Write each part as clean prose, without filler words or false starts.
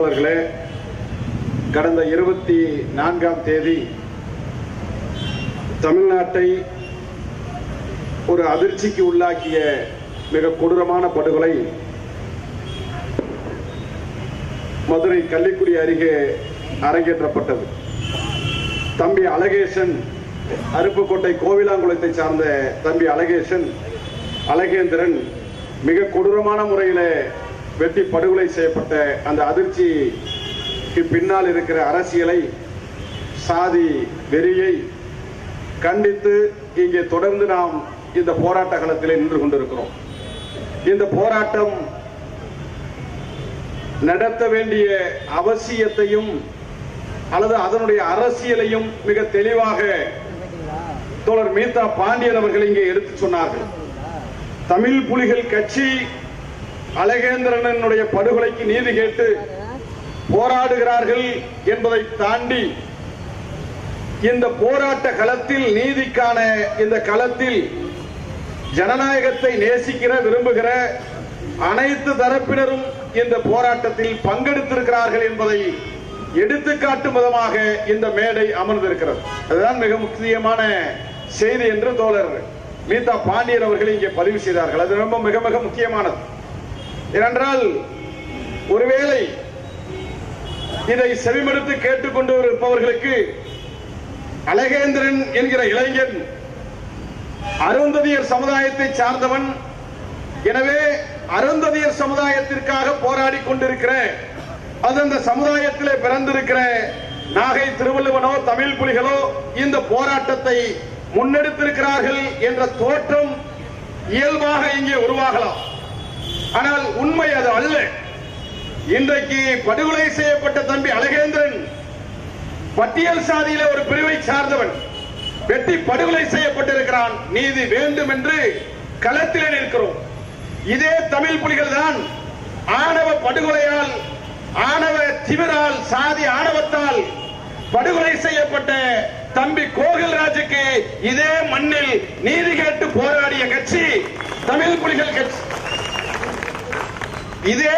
அவர்களே, கடந்த 24ஆம் தேதி தமிழ்நாட்டை ஒரு அதிர்ச்சிக்கு உள்ளாக்கிய மிக கொடூரமான படுகொலை மதுரை கள்ளிக்குடி அருகே அரங்கேற்றப்பட்டது. தம்பி அழகேசன், அருப்புக்கோட்டை கோவிலாங்குளத்தை சார்ந்த தம்பி அழகேந்திரன் மிக கொடூரமான முறையில் வெட்டி படுகொலை செய்யப்பட்ட அந்த அதிர்ச்சிக்கு பின்னால் இருக்கிற அரசியலை, சாதி வெறியை கண்டித்து இங்கே தொடர்ந்து நாம் இந்த போராட்ட களத்தில் நின்று கொண்டிருக்கிறோம். இந்த போராட்டம் நடத்த வேண்டிய அவசியத்தையும் அல்லது அதனுடைய அரசியலையும் மிக தெளிவாக தோழர் மீதா பாண்டியன் அவர்கள் இங்கே எடுத்து சொன்னார்கள். தமிழ் புலிகள் கட்சி அழகேந்திரனுடைய படுகொலைக்கு நீதி கேட்டு போராடுகிறார்கள் என்பதை தாண்டி இந்த போராட்ட களத்தில், நீதிக்கான இந்த களத்தில் ஜனநாயகத்தை நேசிக்கிற, விரும்புகிற அனைத்து தரப்பினரும் இந்த போராட்டத்தில் பங்கெடுத்திருக்கிறார்கள் என்பதை எடுத்துக்காட்டும் விதமாக இந்த மேடை அமர்ந்திருக்கிறது. அதுதான் மிக முக்கியமான செய்தி என்று தோழர் மீதா பாண்டியன் அவர்கள் இங்கே பதிவு செய்தார்கள். அது ரொம்ப மிக மிக முக்கியமானது. ஏனென்றால் ஒருவேளை இதை செவிமடுத்து கேட்டுக்கொண்டு இருப்பவர்களுக்கு அழகேந்திரன் என்கிற இளைஞன் அருந்ததியர் சமுதாயத்தை சார்ந்தவன், எனவே அருந்ததியர் சமுதாயத்திற்காக போராடி கொண்டிருக்கிற, அந்த சமுதாயத்திலே பிறந்திருக்கிற நாகை திருவள்ளுவனோ தமிழ் புலிகளோ இந்த போராட்டத்தை முன்னெடுத்திருக்கிறார்கள் என்ற தோற்றம் இயல்பாக இங்கே உருவாகலாம். ஆனால் உண்மை அது அல்ல. இன்றைக்கு படுகொலை செய்யப்பட்ட தம்பி அழகேந்திரன் பட்டியல் சாதியில ஒரு பிரிவை சார்ந்தவன், வெட்டி படுகொலை செய்யப்பட்டிருக்கிறான். நீதி வேண்டும் என்று களத்திலே நிற்கிறோம். இதே தமிழ் புலிகள் தான் ஆணவ படுகொலையால், ஆணவ திமிரால், சாதி ஆணவத்தால் படுகொலை செய்யப்பட்ட தம்பி கோகில்ராஜுக்கு இதே மண்ணில் நீதி கேட்டு போராடிய கட்சி தமிழ் புலிகள் கட்சி. இதே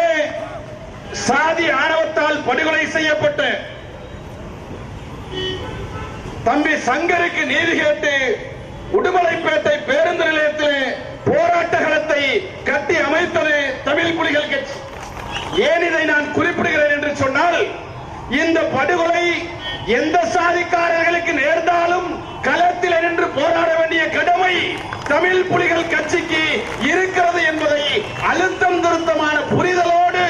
சாதி ஆணவத்தால் படுகொலை செய்யப்பட்ட தம்பி சங்கருக்கு நீதி கேட்டு உடுமலைப்பேட்டை பேருந்து நிலையத்தில் போராட்ட களத்தை கட்டி அமைத்தது தமிழ் புலிகள் கட்சி. ஏன் இதை நான் குறிப்பிடுகிறேன் என்று சொன்னால், இந்த படுகொலை எந்த சாதிக்காரர்களுக்கு நேர்ந்தாலும் களத்தில் நின்று போராட வேண்டிய கடமை தமிழ் புலிகள் கட்சிக்கு இருக்கிறது என்பதை அழுத்தம் திருத்தமான புரிதலோடு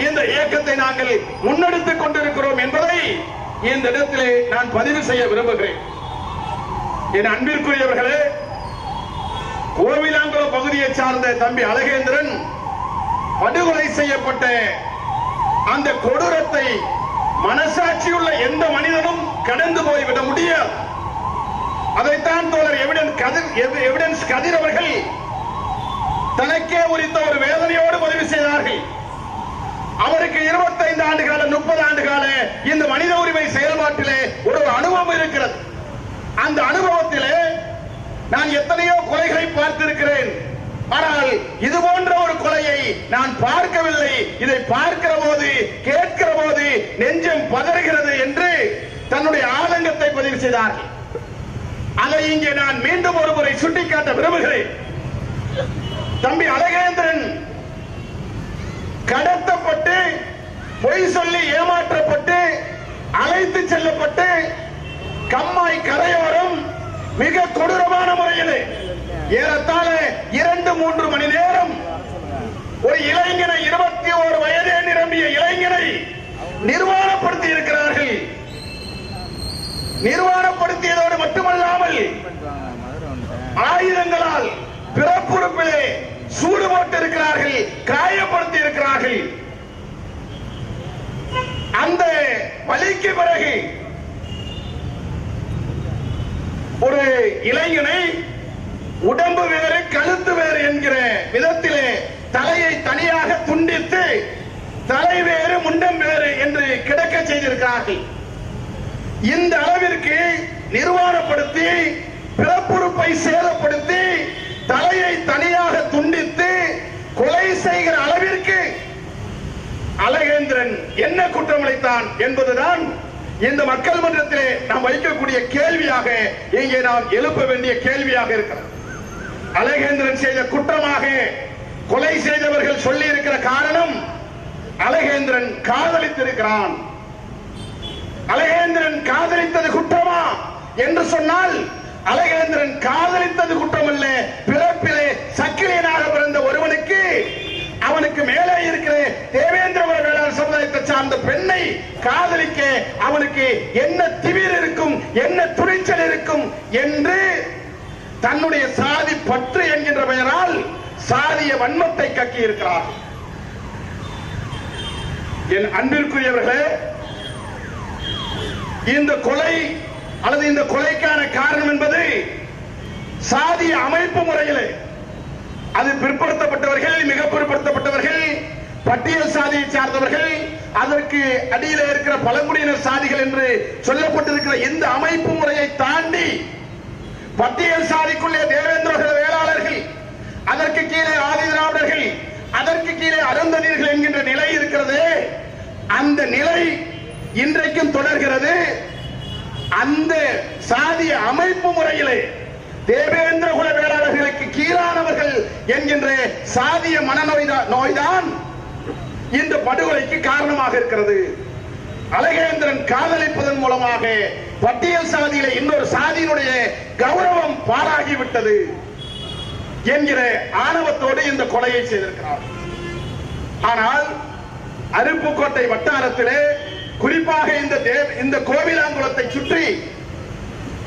இந்த இயக்கத்தை நாங்கள் முன்னெடுத்துக் கொண்டிருக்கிறோம் என்பதை இந்த இடத்திலே நான் பதிவு செய்ய விரும்புகிறேன். என் அன்பிற்குரியவர்களே, கோவிலாங்குளம் பகுதியை சார்ந்த தம்பி அழகேந்திரன் படுகொலை செய்யப்பட்ட அந்த கொடூரத்தை மனசாட்சியுள்ள எந்த மனிதனும் கடந்து போய்விட முடியாது. அதைத்தான் தோழர் எவிடன்ஸ் கதிர் அவர்கள் தனக்கே உரித்த ஒரு வேதனையோடு பதிவு செய்தார்கள். அவருக்கு 25 ஆண்டு கால 30 ஆண்டு கால இந்த மனித உரிமை செயல்பாட்டிலே ஒரு அனுபவம் இருக்கிறது. அந்த அனுபவத்திலே நான் எத்தனையோ கொலைகளை பார்த்திருக்கிறேன். ஆனால் இது போன்ற ஒரு கொலையை நான் பார்க்கவில்லை. இதை பார்க்கிற போது, கேட்கிற போது நெஞ்சம் பதறுகிறது என்று தன்னுடைய ஆதங்கத்தை பதிவு செய்தார்கள். அதை இங்கே நான் மீண்டும் ஒரு முறை சுட்டிக்காட்ட விரும்புகிறேன். தம்பி அழகேந்திரன் கடத்தப்பட்டு, பொய் சொல்லி ஏமாற்றப்பட்டு, அழைத்து செல்லப்பட்டு, கம்மாய் கரையோரம் மிக கொடூரமான முறையில் ஏறத்தாழ 2-3 மணி நேரம் ஒரு இளைஞனை, 21 வயதே நிரம்பிய இளைஞனை நிர்வாணப்படுத்தி இருக்கிறார்கள். நிர்வாணப்படுத்தியதோடு மட்டுமல்லாமல் ஆயுதங்களால் பிறப்புறுப்பிலே சூடு போட்டு இருக்கிறார்கள், காயப்படுத்தி இருக்கிறார்கள். அந்த வலிக்கு பிறகு ஒரு இளைஞனை உடம்பு வேறு கழுத்து வேறு என்கிற விதத்திலே தலையை தனியாக துண்டித்து, தலை வேறு முண்டம் வேறு என்று கிடக்க செய்திருக்கிறார்கள். இந்த அளவிற்கு நிர்வாணப்படுத்தி, பிறப்புறுப்பை சேதப்படுத்தி, தலையை தனியாக துண்டித்து கொலை செய்கிற அளவிற்கு அழகேந்திரன் என்ன குற்றம் இழைத்தான் என்பதுதான் இந்த மக்கள் மன்றத்திலே நாம் வைக்கக்கூடிய கேள்வியாக இங்கே நாம் எழுப்ப வேண்டிய கேள்வியாக இருக்கிறது. அழகேந்திரன் செய்த குற்றமாக கொலை செய்தவர்கள் சொல்லி இருக்கிற காரணம் அழகேந்திரன் காதலித்திருக்கிறான். அழகேந்திரன் காதலித்தது குற்றமா என்று சொன்னால் அழகேந்திரன் காதலித்தது குற்றம் அல்ல. பிறப்பிலே சக்கிலியனாக பிறந்த ஒருவனுக்கு அவனுக்கு மேலே இருக்கிற தேவேந்திர வேளாண் சமுதாயத்தை சார்ந்த பெண்ணை காதலிக்க அவனுக்கு என்ன திமிர் இருக்கும், என்ன துணிச்சல் இருக்கும் என்று தன்னுடைய சாதி பற்று என்கின்ற பெயரால் சாதிய வன்மத்தை கக்கி இருக்கிறார். என் அன்பிற்குரியவர்களே, இந்த கொலை அல்லது இந்த கொலைக்கான காரணம் என்பது சாதிய அமைப்பு முறையில் அது பிற்படுத்தப்பட்டவர்கள், மிக பிற்படுத்தப்பட்டவர்கள், பட்டியல் சாதியை சார்ந்தவர்கள், அதற்கு அடியில் இருக்கிற பழங்குடியினர் சாதிகள் என்று சொல்லப்பட்டிருக்கிற இந்த அமைப்பு முறையை தாண்டி பட்டியல் சாதிக்குள்ளே தேவேந்திர வேளாளர்கள், அதற்கு கீழே ஆதி திராவிடர்கள், அதற்கு கீழே அருந்ததியர்கள் என்கின்ற நிலை இருக்கிறது. அந்த நிலை இன்றைக்கும் தொடர்கிறது. அந்த சாதிய அமைப்பு முறையிலே தேவேந்திர குல வேளாளர்களுக்கு கீழானவர்கள் என்கின்ற சாதிய மனநோய்தான் இந்த படுகொலைக்கு காரணமாக இருக்கிறது. அழகேந்திரன் காதலிப்பதன் மூலமாக பட்டியல் சாதியில இன்னொரு சாதியினுடைய கௌரவம் பாழாகிவிட்டது என்கிற ஆணவத்தோடு இந்த கொலையை செய்திருக்கிறார். ஆனால் அருப்புக்கோட்டை வட்டாரத்திலே குறிப்பாக இந்த கோவிலாங்குளத்தை சுற்றி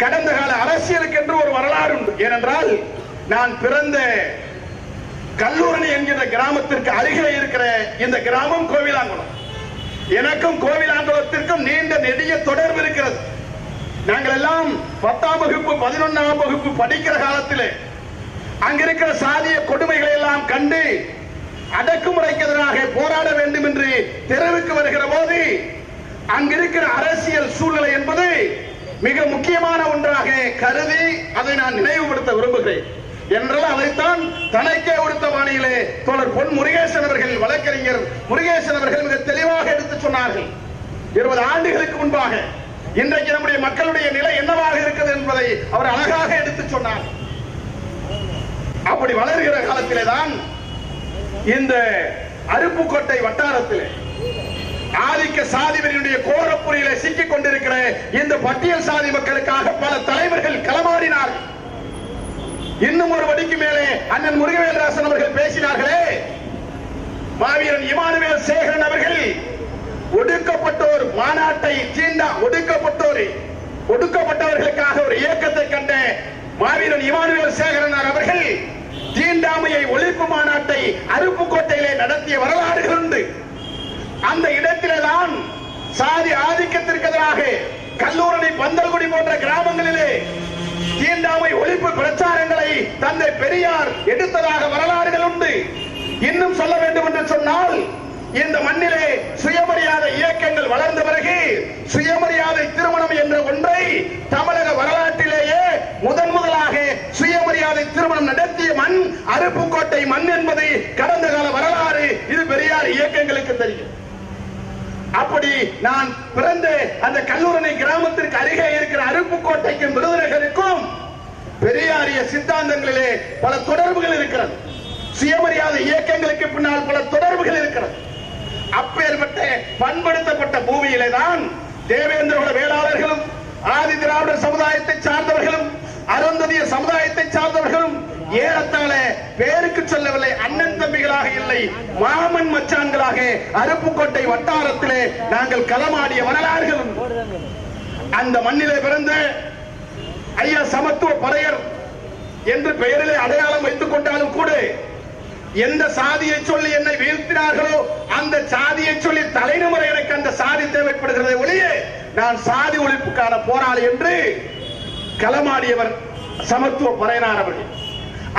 கடந்த கால அரசியலுக்கு என்று ஒரு வரலாறு உண்டு. ஏனென்றால் நான் பிறந்த கல்லூரணி என்கிற கிராமத்திற்கு அருகிலே இருக்கிற இந்த கிராமம் கோவிலாங்குளம். எனக்கும் கோவிலாங்குளத்திற்கும் நீண்ட நெடிய தொடர்பு இருக்கிறது. நாங்கள் எல்லாம் 10ஆம் வகுப்பு 11ஆம் வகுப்பு படிக்கிற காலத்திலே அங்கிருக்கிற சாதிய கொடுமைகளை எல்லாம் கண்டு அடக்குமுறைக்கு எதிராக போராட வேண்டும் என்று தெருவுக்கு வருகிற போது அங்கிருக்கிற அரசியல் சூழ்நிலை என்பது மிக முக்கியமான ஒன்றாக கருதி அதை நான் நினைவுபடுத்த விரும்புகிறேன். என்றால் அதைத்தான் தனக்கே உடுத்த பாணியிலே தோழர் பொன் முருகேசன் அவர்கள், வழக்கறிஞர் முருகேசன் அவர்கள் மிக தெளிவாக எடுத்து சொன்னார்கள். 20 ஆண்டுகளுக்கு முன்பாக இன்றைக்கு நம்முடைய மக்களுடைய நிலை என்னவாக இருக்கிறது என்பதை அவர் அழகாக எடுத்து சொன்னார். அப்படி வளர்கிற காலத்திலே தான் இந்த அருப்புக்கோட்டை வட்டாரத்திலே ஆதிக்க சாதிவரினுடைய கோரப்புரியில சிக்கிக் கொண்டிருக்கிற இந்த பட்டியல் சாதி மக்களுக்காக பல தலைவர்கள் களமாடினார்கள். இன்னும் ஒரு வடிக்கு மேலே அண்ணன் முருகவேல்ராசன் அவர்கள் பேசினார்களே, மாவீரன் இமானுவேல் சேகரன் அவர்கள் ஒடுக்கப்பட்டோர் மாநாட்டை ஒடுக்கப்பட்டவர்களுக்காக ஒரு இயக்கத்தை கண்ட மாவீரன் இமானுவேல் சேகரன் அவர்கள் தீண்டாமையை ஒழிப்பு மாநாட்டை அருப்புக்கோட்டையிலே நடத்திய வரலாறுகள் உண்டு. அந்த இடத்தில்தான் சாதி ஆதிக்கத்திற்கு எதிராக கல்லூரணி, பந்தல்குடி போன்ற கிராமங்களிலே தீண்டாமை ஒழிப்பு பிரச்சாரங்களை தந்தை பெரியார் எடுத்ததாக வரலாறுகள் உண்டு. இன்னும் சொல்ல வேண்டும் என்று சொன்னால் இந்த மண்ணிலே சுயமரியாதை இயக்கங்கள் வளர்ந்த பிறகு சுயமரியாதை திருமணம் என்ற ஒன்றை தமிழக வரலாற்றிலேயே முதலாக சுயமரியாதை திருமணம் நடத்திய மண் அருப்புக்கோட்டை மண் என்பது கடந்த கால வரலாறு. இது பெரியார் இயக்கங்களுக்கு தெரியும். அப்படி நான் பிறந்த அந்த கல்லூரணி கிராமத்திற்கு அருகே இருக்கிற அருப்புக்கோட்டைக்கும் விருதுநகருக்கும் பெரியாரிய சித்தாந்தங்களிலே பல தொடர்புகள் இருக்கிறது. சுயமரியாதை இயக்கங்களுக்கு பின்னால் பல தொடர்புகள் இருக்கிறது. அப்பேற்பட்ட பண்படுத்தப்பட்ட பூமியிலே தான் தேவேந்திர குல வேளாளர்களும், ஆதி திராவிடர் சமுதாயத்தை சார்ந்தவர்களும், அருந்ததிய சமுதாயத்தை சார்ந்தவர்களும் ஏறத்தாழ பேருக்கு சொல்லவில்லை, அண்ணன் தம்பிகளாக இல்லை, மாமன் மச்சான்களாக அருப்புக்கோட்டை வட்டாரத்திலே நாங்கள் களமாடிய வரலாறுகள். அந்த மண்ணிலே பிறந்த ஐயா சமத்துவ பறையர் என்று பெயரிலே அடையாளம் வைத்துக் கொண்டாலும் கூட எந்த சாதியை சொல்லி என்னை வீழ்த்தினார்களோ அந்த சாதியை சொல்லி தலைமுறை எனக்கு அந்த சாதி தேவைப்படுகிறதை ஒழிய நான் சாதி ஒழிப்புக்கான போராளி என்று களமாடியவர் சமத்துவ பறையனார் அவர்கள்.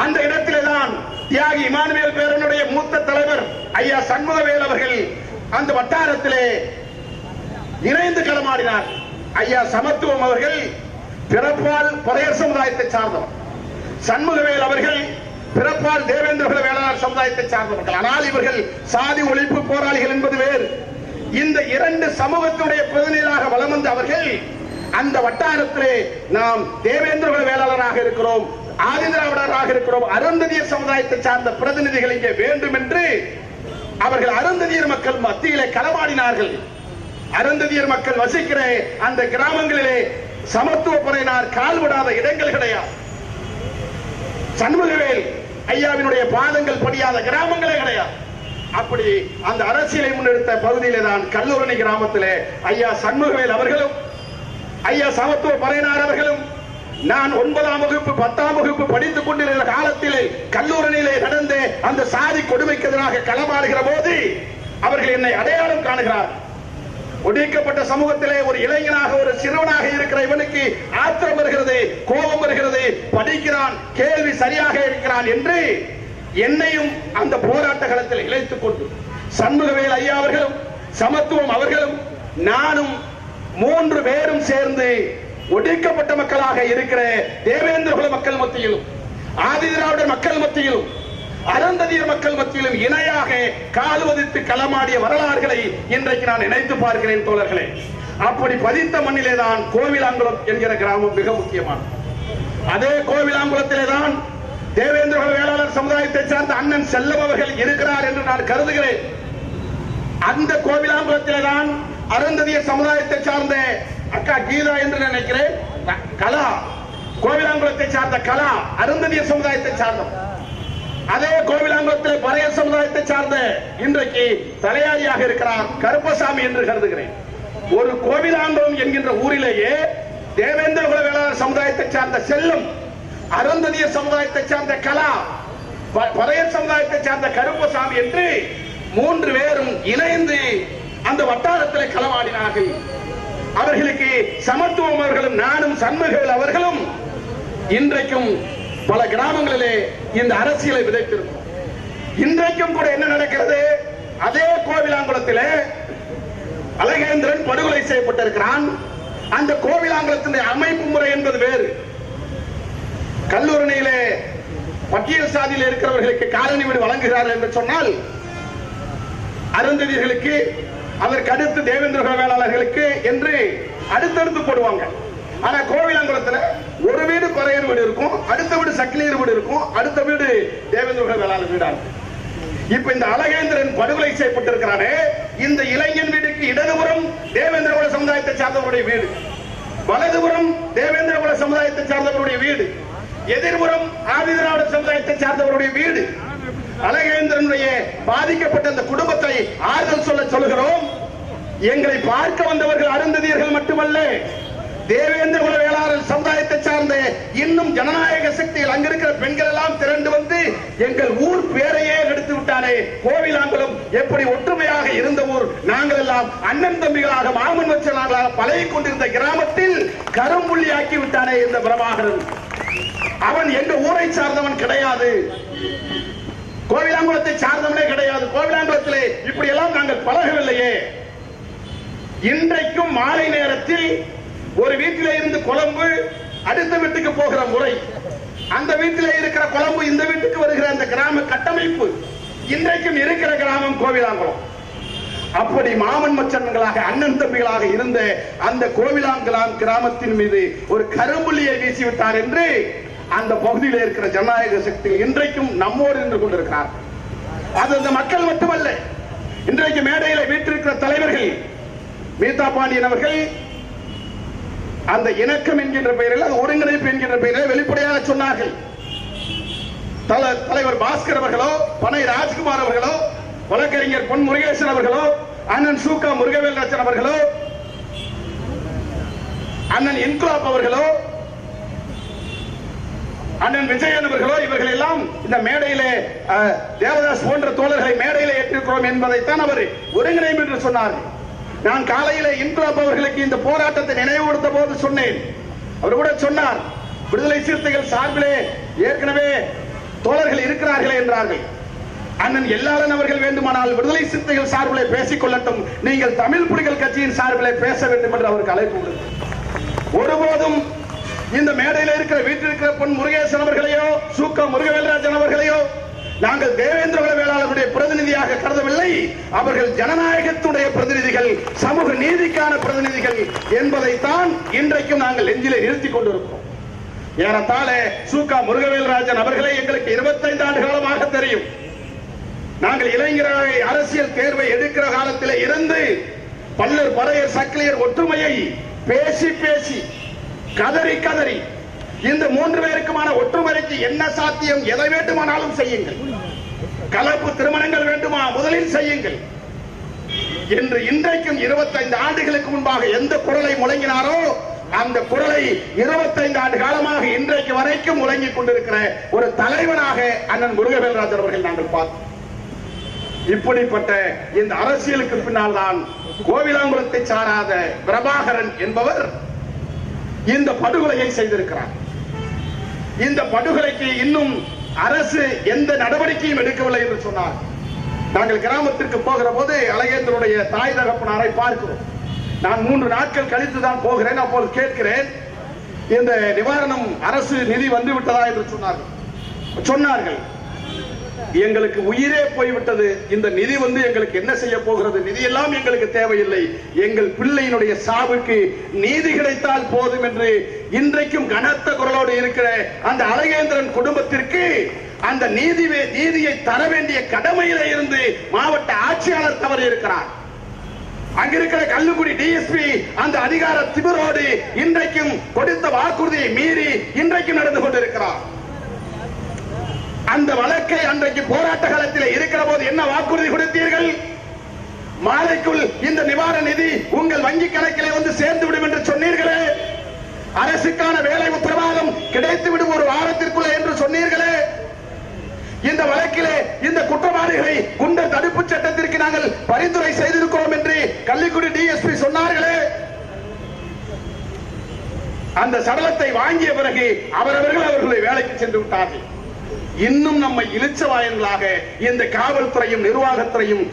அந்த இடத்திலே தான் தியாகி இமானுவேல் பேரனுடைய மூத்த தலைவர் ஐயா சண்முகவேல் அவர்கள் அந்த வட்டாரத்திலே இணைந்து களமாடினார். ஐயா சமத்துவம் அவர்கள் பிறப்பால் பறையர் சமுதாயத்தை சார்ந்தவர். சண்முகவேல் அவர்கள் பிறப்பால் தேவேந்திர வேளாளர் சமுதாயத்தை சார்ந்தவர்கள். ஆனால் இவர்கள் சாதி ஒழிப்பு போராளிகள் என்பது வேறு. இந்த இரண்டு சமூகத்தினுடைய பிரதிநிதியாக வலம் வந்த அவர்கள் அந்த வட்டாரத்திலே நாம் தேவேந்திர வேளாளராக இருக்கிறோம், ஆதிதிராவிடராக இருக்கிறோம், அருந்ததியர் சமுதாயத்தை சார்ந்த பிரதிநிதிகள் இங்கே வேண்டும் என்று அவர்கள் அருந்ததியர் மக்கள் மத்தியிலே களமாடினார்கள். அருந்ததியர் மக்கள் வசிக்கிற அந்த கிராமங்களிலே சமத்துவ படையினார் கால்விடாத இடங்கள் கிடையாது. சண்முகவேல் ஐயாவினுடைய பாதங்கள் படியாத கிராமங்களே கிடையாது. அப்படி அந்த அரசியலை முன்னெடுத்த பகுதியிலே தான் கல்லூரணி கிராமத்திலே ஐயா சண்முகவேல் அவர்களும் ஐயா சமத்துவ பறையனார் அவர்களும் நான் 9ஆம் வகுப்பு 10ஆம் வகுப்பு படித்துக் கொண்டிருந்த காலத்திலே கல்லூரணியிலே நடந்த அந்த சாதி கொடுமைக்கு எதிராக களமாடுகிற போது அவர்கள் என்னை அடையாளம் காணுகிறார். ஒடுக்கப்பட்ட சமூகத்திலே ஒரு இளைஞனாக ஒரு சிறுவனாக இருக்கிற இவனுக்கு ஆத்திரம் வருகிறது, கோபம் வருகிறது, படிக்கிறான், கேள்வி சரியாக இருக்கிறான் என்று என்னையும் அந்த போராட்ட களத்தில் இழைத்துக் கொண்டு சண்முகவேல் ஐயா அவர்களும் சமத்துவம் அவர்களும் நானும் 3 பேரும் சேர்ந்து ஒடுக்கப்பட்ட மக்களாக இருக்கிற தேவேந்திர மக்கள் மத்தியிலும் ஆதிதிராவிடர் மக்கள் மத்தியிலும் அருந்ததியர் மக்கள் மத்தியிலும் இணையாக கால்வதித்து களமாடிய வரலாறுகளை இன்றைக்கு நான் நினைத்து பார்க்கிறேன் தோழர்களே. அப்படி பதித்த மண்ணிலே தான் கோவிலாங்குளம் என்கிற கிராமம் மிக முக்கியமானது. அதே கோவிலாங்குளத்திலே தான் தேவேந்திர வேளாளர் சமுதாயத்தை சார்ந்த அண்ணன் செல்லம் அவர்கள் இருக்கிறார் என்று நான் கருதுகிறேன். அந்த கோவிலாங்குளத்திலே தான் அருந்ததியர் சமுதாயத்தை சார்ந்த அக்கா கீதா என்று நினைக்கிறேன் கலா, கோவிலாங்குளத்தை சார்ந்த கலா அருந்ததியர் சமுதாயத்தை சார்ந்தவர். அதே கோவிலாங்குளத்தில் பறைய சமுதாயத்தை சார்ந்த இன்றைக்கு தலையாரியாக இருக்கிறார் கருப்பசாமி என்று கருதுகிறேன். ஒரு கோவிலாங்குளம் என்கின்ற ஊரிலேயே தேவேந்திர வேளாளர் சமுதாயத்தை சார்ந்த செல்லும், அருந்ததியர் சமுதாயத்தை சார்ந்த கலா, பறைய சமுதாயத்தை சார்ந்த கருப்பசாமி என்று 3 பேரும் இணைந்து அந்த வட்டாரத்தில் களமாடினார்கள். அவர்களுக்கு சமத்துவம் அவர்களும் நானும் சண்முகவேல் அவர்களும் இன்றைக்கும் பல கிராமங்களிலே இந்த அரசியலை விதைத்திருக்கிறோம். இன்றைக்கும் கூட என்ன நடக்கிறது? அதே கோவிலாங்குளத்திலே அழகேந்திரன் படுகொலை செய்யப்பட்டிருக்கிறான். அந்த கோவிலாங்குளத்தினுடைய அமைப்பு முறை என்பது வேறு. கல்லூரணியிலே பட்டியல் சாதியில் இருக்கிறவர்களுக்கு காலனி வீடு வழங்குகிறார்கள் என்று சொன்னால் அருந்ததியர்களுக்கு அதற்கு அடுத்து தேவேந்திர வேளாளர்களுக்கு என்று அடுத்தடுத்து போடுவாங்க. ஆனா கோவிலாங்குளத்தில் ஒரு வீடு பறையர் வீடு இருக்கும், அடுத்த வீடு சக்கிலியர் வீடு இருக்கும், அடுத்த வீடு தேவேந்திர வேளாளர் வீடா இருக்கும். இப்ப இந்த அழகேந்திரன் படுகொலை செய்யப்பட்டிருக்கிறானே, இந்த இளைஞன் வீடுக்கு இடதுபுறம் தேவேந்திர சமுதாயத்தை சார்ந்தவருடைய வீடு, வலதுபுறம் தேவேந்திர சமுதாயத்தை சார்ந்தவருடைய வீடு, எதிர்புறம் ஆதிதிராவிட சமுதாயத்தை சார்ந்தவருடைய வீடு. அழகேந்திரனுடைய பாதிக்கப்பட்ட அந்த குடும்பத்தை ஆறுதல் சொல்லுகிறோம். எங்களை பார்க்க வந்தவர்கள் அருந்ததியர்கள் மட்டுமல்ல, தேவேந்திர வேளாளர் சமுதாயத்தை சார்ந்த இன்னும் ஜனநாயக சக்தியில் அங்கிருக்கிற பெண்கள் எல்லாம் திரண்டு வந்து எங்கள் ஊர் பேரையே எடுத்து விட்டானே. கோவிலாங்குளம் எப்படி ஒற்றுமையாக இருந்த ஊர், நாங்கள் எல்லாம் அண்ணன் தம்பிகளாக மாமன் வச்சனாக பழகி கொண்டிருந்த கிராமத்தில் கரும்புள்ளியாக்கி விட்டானே இந்த பிரபாகரன். அவன் எங்க ஊரை சார்ந்தவன் கிடையாது, கோவிலாங்குளத்தை சார்ந்தவனே கிடையாது. கோவிலாங்குளத்திலே இப்படி எல்லாம் நாங்கள் பழகவில்லையே. இன்றைக்கும் மாலை நேரத்தில் ஒரு வீட்டிலே இருந்து குழம்பு அடுத்த வீட்டுக்கு போகிற முறை, அந்த வீட்டிலே இருக்கிற குழம்பு இந்த வீட்டுக்கு வருகிற அந்த கிராம கட்டமைப்பு இன்றைக்கும் இருக்கிற கிராமம் கோவிலாங்குளம். அப்படி மாமன் மச்சன்களாக அண்ணன் தம்பிகளாக இருந்த அந்த கோவிலாங்குளம் கிராமத்தின் மீது ஒரு கரும்புள்ளியை வீசிவிட்டார் என்று அந்த பகுதியில் இருக்கிற ஜனநாயக சக்தி இன்றைக்கும் நம்மோடு நின்று கொண்டிருக்கிறார். அது அந்த மக்கள் மட்டுமல்ல, இன்றைக்கு மேடையில் வீட்டிருக்கிற தலைவர்கள் மீதா பாண்டியன் அவர்கள் அந்த இணக்கம் என்கின்ற பெயரில், அது ஒருங்கிணைப்பு என்கின்ற பெயரில் வெளிப்படையாக சொன்னார்கள். தலைவர் பாஸ்கர் அவர்களோ, பனை ராஜ்குமார் அவர்களோ, வழக்கறிஞர் பொன் முருகேசன் அவர்களோ, அண்ணன் சூகா முருகவேல்ராஜன் அவர்களோ, அண்ணன் இன்குலாப் அவர்களோ, அண்ணன் விஜயன் அவர்களோ, இவர்கள் எல்லாம் இந்த மேடையிலே தேவதாஸ் போன்ற தோழர்களை மேடையிலே ஏற்றிருக்கிறோம் என்பதைத்தான் அவர் ஒருங்கிணைப்பு என்று சொன்னார்கள். நான் காலையில இன்குலாப் அவர்களுக்கு இந்த போராட்டத்தை நினைவுபடுத்த போது சொன்னேன். அவர் கூட சொன்னார், விடுதலை சிறுத்தைகள் சார்பிலே ஏற்கனவே தோழர்கள் இருக்கிறார்களே என்றார்கள். அண்ணன் எல்லாளன் அவர்கள் வேண்டுமானால் விடுதலை சிறுத்தைகள் சார்பிலே பேசிக் கொள்ளட்டும், நீங்கள் தமிழ் புலிகள் கட்சியின் சார்பிலே பேச வேண்டும் என்று அவருக்கு அழைப்பு விடுத்தார். ஒருபோதும் இந்த மேடையில் இருக்கிற வீட்டில் இருக்கிற பொன் முருகேசன் அவர்களையோ சூக்கா முருகவேல்ராஜன் அவர்களையோ நாங்கள் தேவேந்திர குல வேளாளர்களுடைய பிரதிநிதியாக கருதவில்லை. அவர்கள் ஜனநாயகத்துடைய பிரதிநிதிகள், சமூக நீதிக்கான பிரதிநிதிகள் என்பதைத்தான் இன்றைக்கும் நாங்கள் நெஞ்சிலே நிறுத்திக் கொண்டிருக்கிறோம். ஏறத்தாழ சூக்கா முருகவேல்ராஜன் அவர்களை எங்களுக்கு 25 ஆண்டு காலமாக தெரியும். நாங்கள் இளைஞர்கள் அரசியல் தேர்வை எடுக்கிற காலத்தில் இருந்து பல்லர் பறையர் சக்கிலியர் ஒற்றுமையை பேசி பேசி கதறி கதறி இந்த 3 பேருக்குமான ஒற்றுமைக்கு என்ன சாத்தியம், எதை வேண்டுமானாலும் செய்யுங்கள், கலப்பு திருமணங்கள் வேண்டுமா முதலில் செய்யுங்கள் என்று இன்றைக்கும் 25 ஆண்டுகளுக்கு முன்பாக எந்த குரலை முழங்கினாரோ அந்த குரலை 25 ஆண்டு காலமாக இன்றைக்கு வரைக்கும் முழங்கிக் கொண்டிருக்கிற ஒரு தலைவனாக அண்ணன் முருகவேல்ராஜன் அவர்கள் நாங்கள் பார்த்தோம். இப்படிப்பட்ட இந்த அரசியலுக்கு பின்னால் தான் கோவிலாங்குளத்தை சாராத பிரபாகரன் என்பவர் இந்த படுகொலையை செய்திருக்கிறார். இந்த படுகொலைக்கு இன்னும் அரசு எந்த நடவடிக்கையும் எடுக்கவில்லை என்று சொன்னார். நாங்கள் கிராமத்திற்கு போகிற போது அழகேந்திரனுடைய தாய் தகப்பனாரை பார்க்கிறோம். நான் 3 நாட்கள் கழித்து தான் போகிறேன். அப்போது கேட்கிறேன், இந்த நிவாரணம் அரசு நிதி வந்து விட்டதா என்று சொன்னார்கள். எங்களுக்கு உயிரே போய்விட்டது, இந்த நிதி வந்து எங்களுக்கு என்ன செய்ய போகிறது, நிதி எல்லாம் எங்களுக்கு தேவையில்லை, எங்கள் பிள்ளையினுடைய சாவுக்கு நீதி கிடைத்தால் போதும் என்று இன்றைக்கும் கனத்த குரலோடு இருக்கிற அந்த அழகேந்திரன் குடும்பத்திற்கு அந்த நீதியை தர வேண்டிய கடமையில இருந்து மாவட்ட ஆட்சியாளர் தவறி இருக்கிறார். அங்கிருக்கிற கல்லுக்குடி டிஎஸ்பி அந்த அதிகார திமிரோடு இன்றைக்கும் கொடுத்த வாக்குறுதியை மீறி இன்றைக்கும் நடந்து கொண்டிருக்கிறார். அந்த வழக்கை அன்றைக்கு போராட்ட காலத்தில் இருக்கிற போது என்ன வாக்குறுதி கொடுத்தீர்கள்? மாலைக்குள் இந்த நிவாரண நிதி உங்கள் வங்கி கணக்கிலே வந்து சேர்ந்து விடும் என்று சொன்னீர்களே. அரசுக்கான வேலை உத்தரவாதம் கிடைத்து விடும் ஒரு வாரத்திற்குள்ள என்று சொன்னீர்களே. இந்த வழக்கிலே இந்த குற்றவாளிகளை குண்டர் தடுப்பு சட்டத்திற்கு நாங்கள் பரிந்துரை செய்திருக்கிறோம் என்று கள்ளிக்குடி டிஎஸ்பி சொன்னார்களே. அந்த சடலத்தை வாங்கிய பிறகு அவர்களுடைய வேலைக்கு சென்று விட்டார்கள். இன்னும் நம்மை இளிச்சவாயன்களாக இந்த காவல்துறையும் நிர்வாகத்துறையும்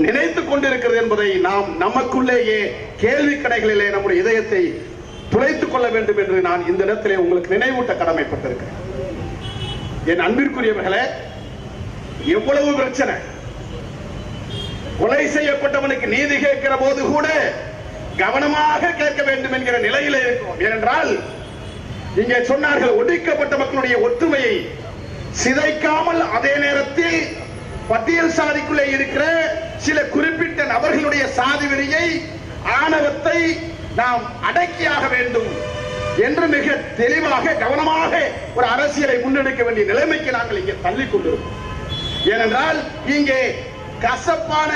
நினைத்துக் கொண்டிருக்கிறது என்பதை நாம் நமக்குள்ளேயே கேள்வி கணைகளிலே நம்முடைய இதயத்தை துளைத்துக் கொள்ள வேண்டும் என்று நான் இந்த இடத்திலே உங்களுக்கு நினைவூட்ட கடமைப்பட்டிருக்கிறேன். என் அன்பிற்குரியவர்களே, எவ்வளவு பிரச்சனை, கொலை செய்யப்பட்டவனுக்கு நீதி கேட்கிற போது கூட கவனமாக கேட்க வேண்டும் என்கிற நிலையிலே இருக்கிறோம். ஏனென்றால் இங்கே சொன்னார்கள், ஒடுக்கப்பட்ட மக்களுடைய ஒற்றுமையை சிதைக்காமல் அதே நேரத்தில் பட்டியல் சாதிக்குள்ளே இருக்கிற சில குறிப்பிட்ட நபர்களுடைய சாதி வெறியை ஆணவத்தை நாம் அடக்கியாக வேண்டும் என்று மிக தெளிவாக கவனமாக ஒரு அரசியலை முன்னெடுக்க வேண்டிய நிலைமைக்கு நாங்கள் இங்கே தள்ளிக் கொண்டிருக்கிறோம். ஏனென்றால் இங்கே கசப்பான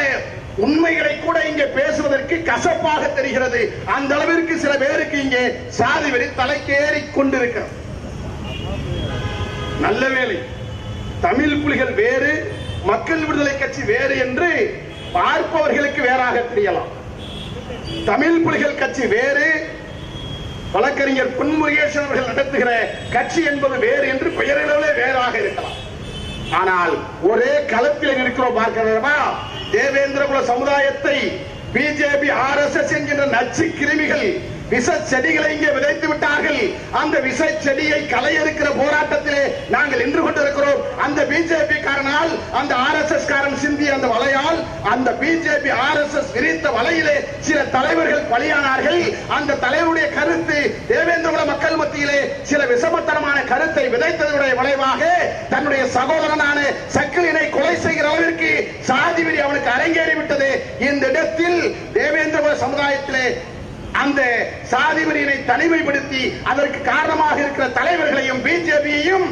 உண்மைகளை கூட இங்கே பேசுவதற்கு கசப்பாக தெரிகிறது. அந்த அளவிற்கு சில பேருக்கு இங்கே சாதி வெறி தலைக்கேறி கொண்டிருக்கிறது. நல்ல வேளை தமிழ் புலிகள் வேறு, மக்கள் விடுதலை கட்சி வேறு என்று பார்ப்பவர்களுக்கு வேறாக தெரியலாம். தமிழ் புலிகள் கட்சி வேறு, வழக்கறிஞர் பொன் முருகேசன் அவர்கள் நடத்துகிற கட்சி என்பது வேறு என்று பெயரிலே வேறாக இருக்கலாம். ஆனால் ஒரே களத்தில் இருக்கிறோம். பார்க்கிறோமா, தேவேந்திர குல சமுதாயத்தை பிஜேபி ஆர்எஸ்எஸ் என்கின்ற நச்சு கிருமிகள் விஷ செடிகளை இங்கே விதைத்து விட்டார்கள். அந்த விஷ செடியை களையறுக்கிற போராட்டத்திலே நாங்கள் நின்று கொண்டிருக்கிறோம். அந்த பிஜேபி காரனால், அந்த ஆர்எஸ்எஸ் காரன் சிந்திய அந்த வலையால், அந்த பிஜேபி ஆர்எஸ்எஸ் விரித்த வலையிலே சில தலைவர்கள் பலியானார்கள். அந்த தலைவருடைய கருத்து தேவேந்திர மக்கள் மத்தியிலே சில விஷமத்தனமான கருத்தை விதைத்ததுடைய விளைவாக தன்னுடைய சகோதரனான சக்கிலியனை கொலை செய்கிற அளவிற்கு சாதி வெறி அவனுக்கு அரங்கேறிவிட்டது. இந்த இடத்தில் தேவேந்திர சமுதாயத்திலே அந்த சாதி வெறியினை தனிமைப்படுத்தி அதற்கு காரணமாக இருக்கிற தலைவர்களையும் பிஜேபியையும்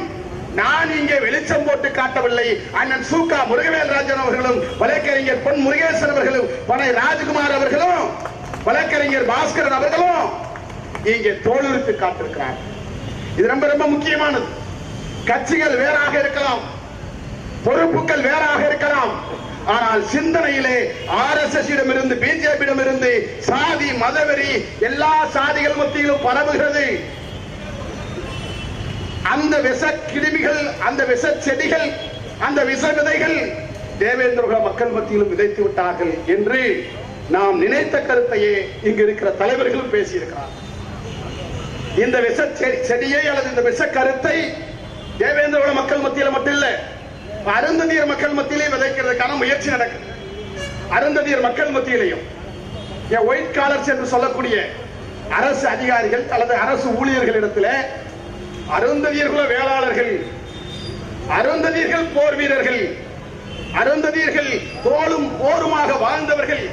நான் இங்கே வெளிச்சம் போட்டு காட்டவில்லை. அண்ணன் சூக்கா முருகவேல்ராஜன் அவர்களும், வழக்கறிஞர் பொன் முருகேசன் அவர்களும், பனை ராஜ்குமார் அவர்களும், வழக்கறிஞர் பாஸ்கரன் அவர்களும் இங்கே தோலுரித்து காட்டிருக்கிறார். இது ரொம்ப ரொம்ப முக்கியமானது. கட்சிகள் வேறாக இருக்கலாம், பொறுப்புகள் வேறாக இருக்கலாம், ஆனால் சிந்தனையிலே ஆர்எஸ்எஸ் இடமிருந்து பிஜேபியிடமிருந்து சாதி மதவெறி எல்லா சாதிகள் மத்தியிலும் பரவுகிறது. அந்த விஷ கிருமிகள், அந்த விஷ செடிகள், அந்த விஷ விதைகள் தேவேந்திர மக்கள் மத்தியிலும் விதைத்து விட்டார்கள் என்று நாம் நினைத்த கருத்தையே இங்கு இருக்கிற தலைவர்களும் பேசியிருக்கிறார். இந்த விஷ செடியை அல்லது இந்த விஷ கருத்தை தேவேந்திரகுல மக்கள் மத்தியில் மட்டும் இல்ல, அருந்ததியர் மக்கள் மத்தியிலே விதைக்கிறதுக்கான முயற்சி நடக்குது. அருந்ததியர் மக்கள் மத்தியிலையும் ஒயிட் காலர்ஸ் என்று சொல்லக்கூடிய அரசு அதிகாரிகள் அல்லது அரசு ஊழியர்களிடத்தில் அருந்ததியர்குல வேளாளர்கள், அருந்ததியர்கள் போர் வீரர்கள், அருந்ததியர்கள் தோளும் போருமாக வாழ்ந்தவர்கள்,